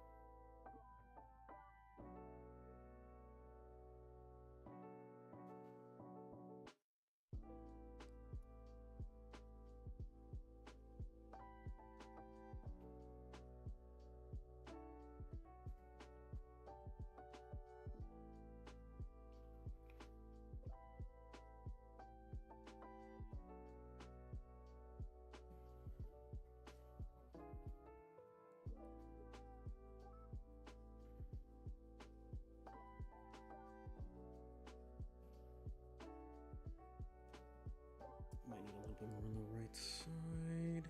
Might need a little bit more on the right side.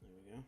There we go.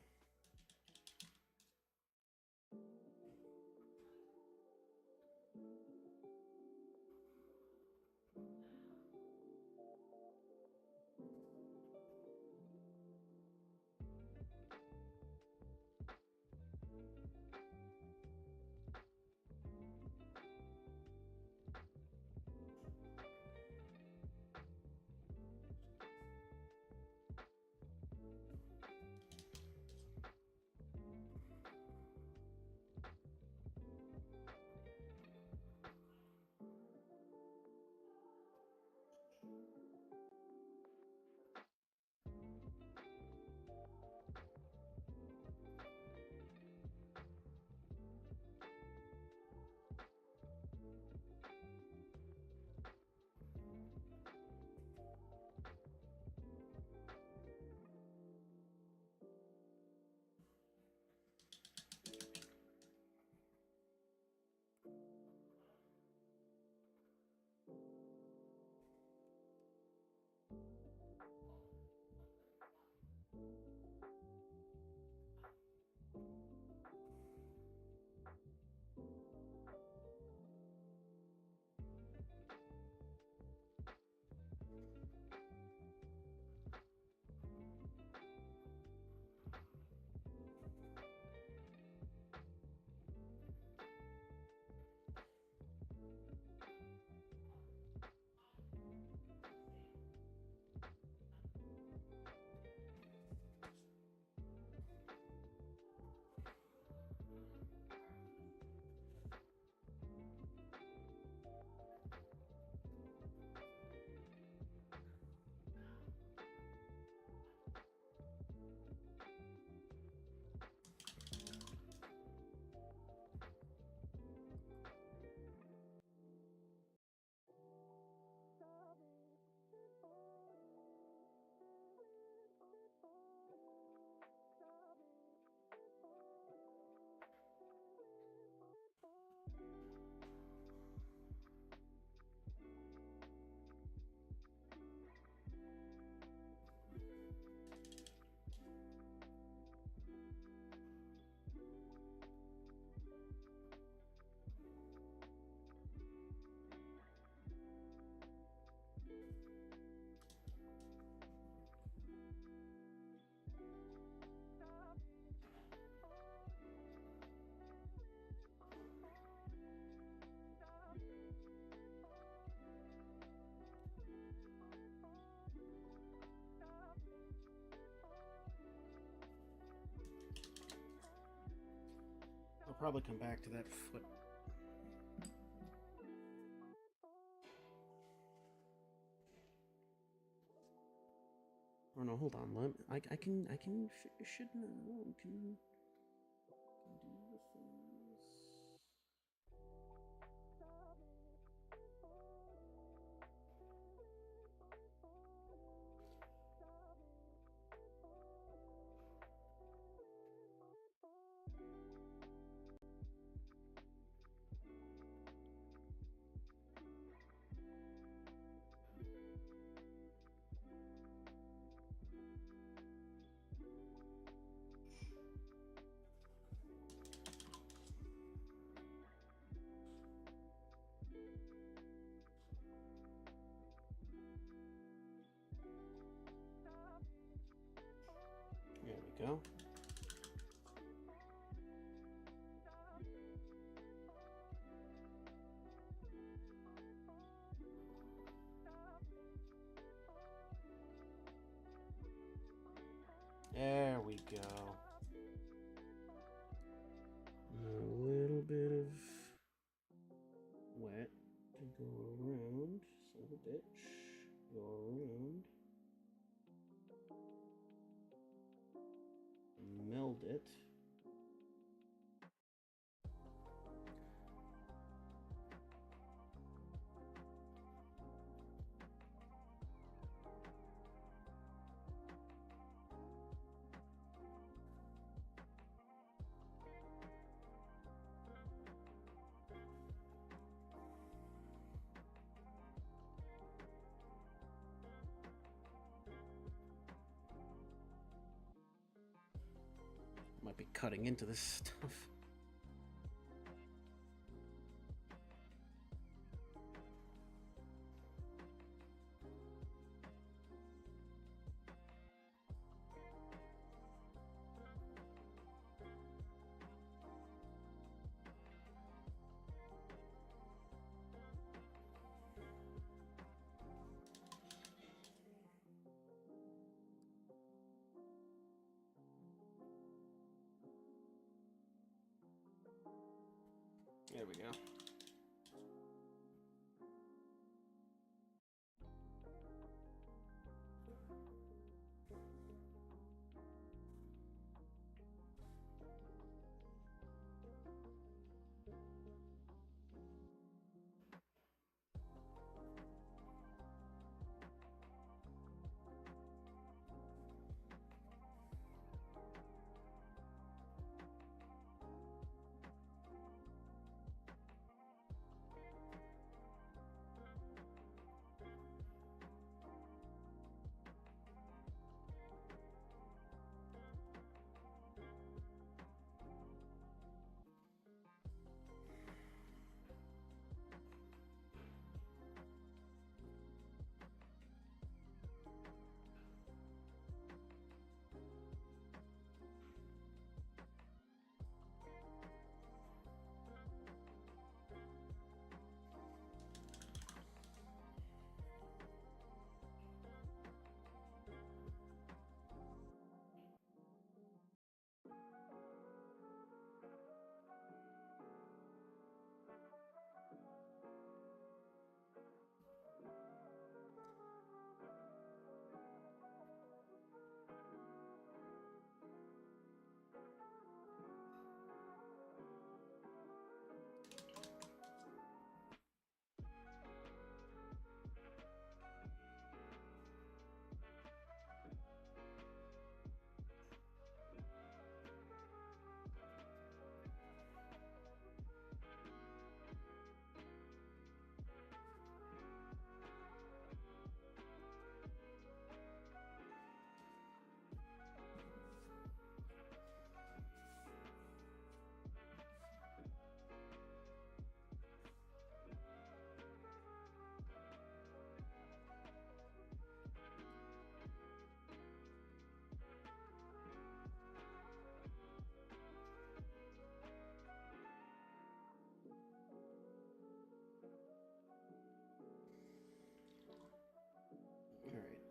I'll probably come back to that foot. Oh no, hold on. I should know. Can do the things. There we go. There we go. A little bit of wet to go around some of the ditch. Go around. Meld it. Might be cutting into this stuff. There we go.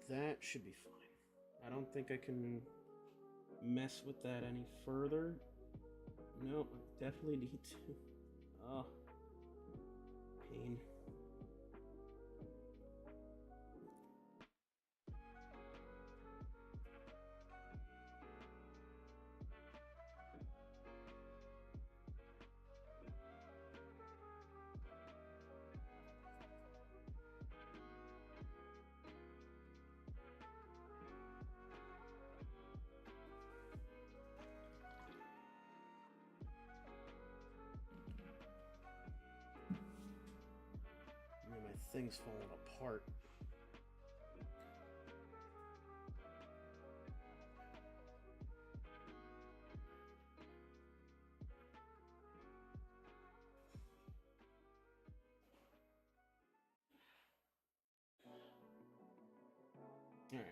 That should be fine. I don't think I can mess with that any further. No, I definitely need to. Oh, pain. thing's falling apart. All right.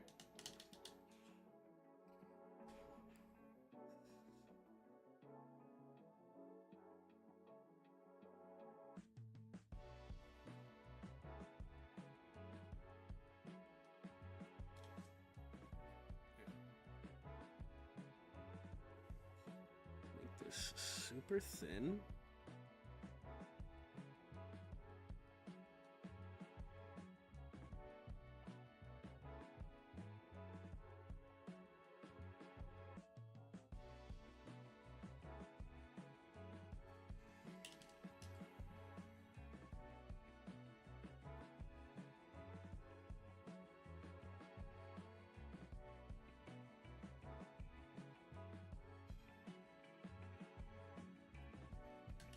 Make this super thin.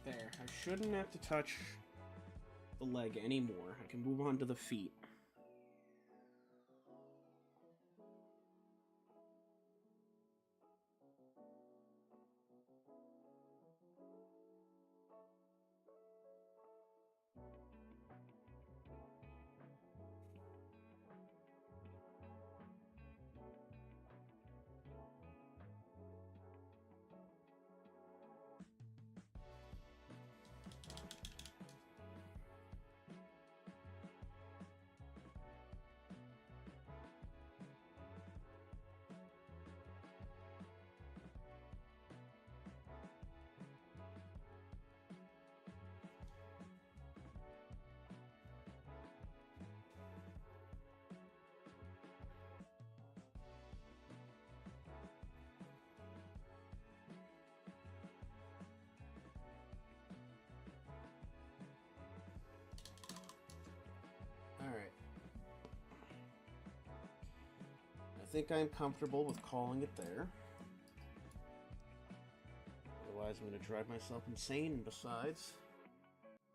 There. I shouldn't have to touch the leg anymore. I can move on to the feet. Alright. I think I'm comfortable with calling it there. Otherwise, I'm going to drive myself insane, and besides,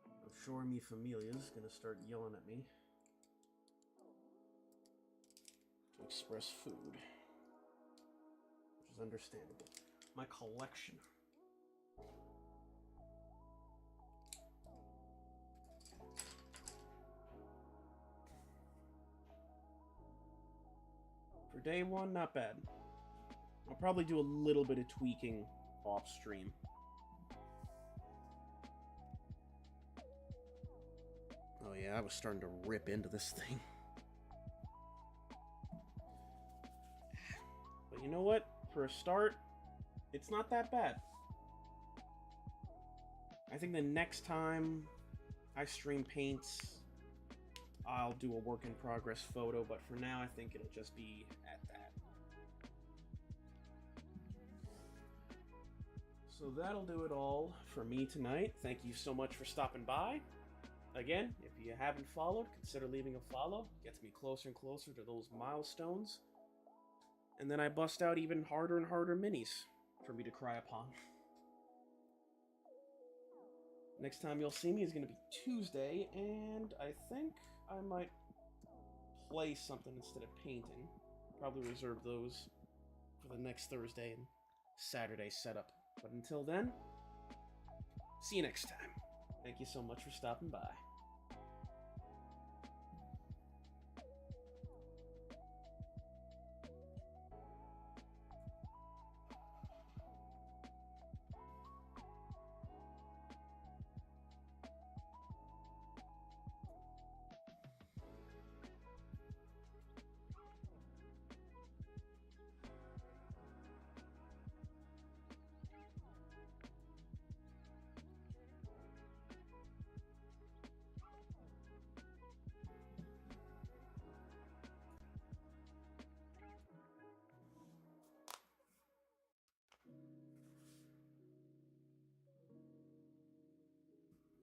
I'm sure mi familia's going to start yelling at me to express food, which is understandable. My collection. For day one, not bad. I'll probably do a little bit of tweaking off stream. Oh yeah, I was starting to rip into this thing. But you know what? For a start, it's not that bad. I think the next time I stream paints, I'll do a work in progress photo, but for now I think it'll just be at that. So that'll do it all for me tonight. Thank you so much for stopping by. Again, if you haven't followed, consider leaving a follow. It gets me closer and closer to those milestones. And then I bust out even harder and harder minis for me to cry upon. Next time you'll see me is going to be Tuesday, and I think I might play something instead of painting. Probably reserve those for the next Thursday and Saturday setup. But until then, see you next time. Thank you so much for stopping by.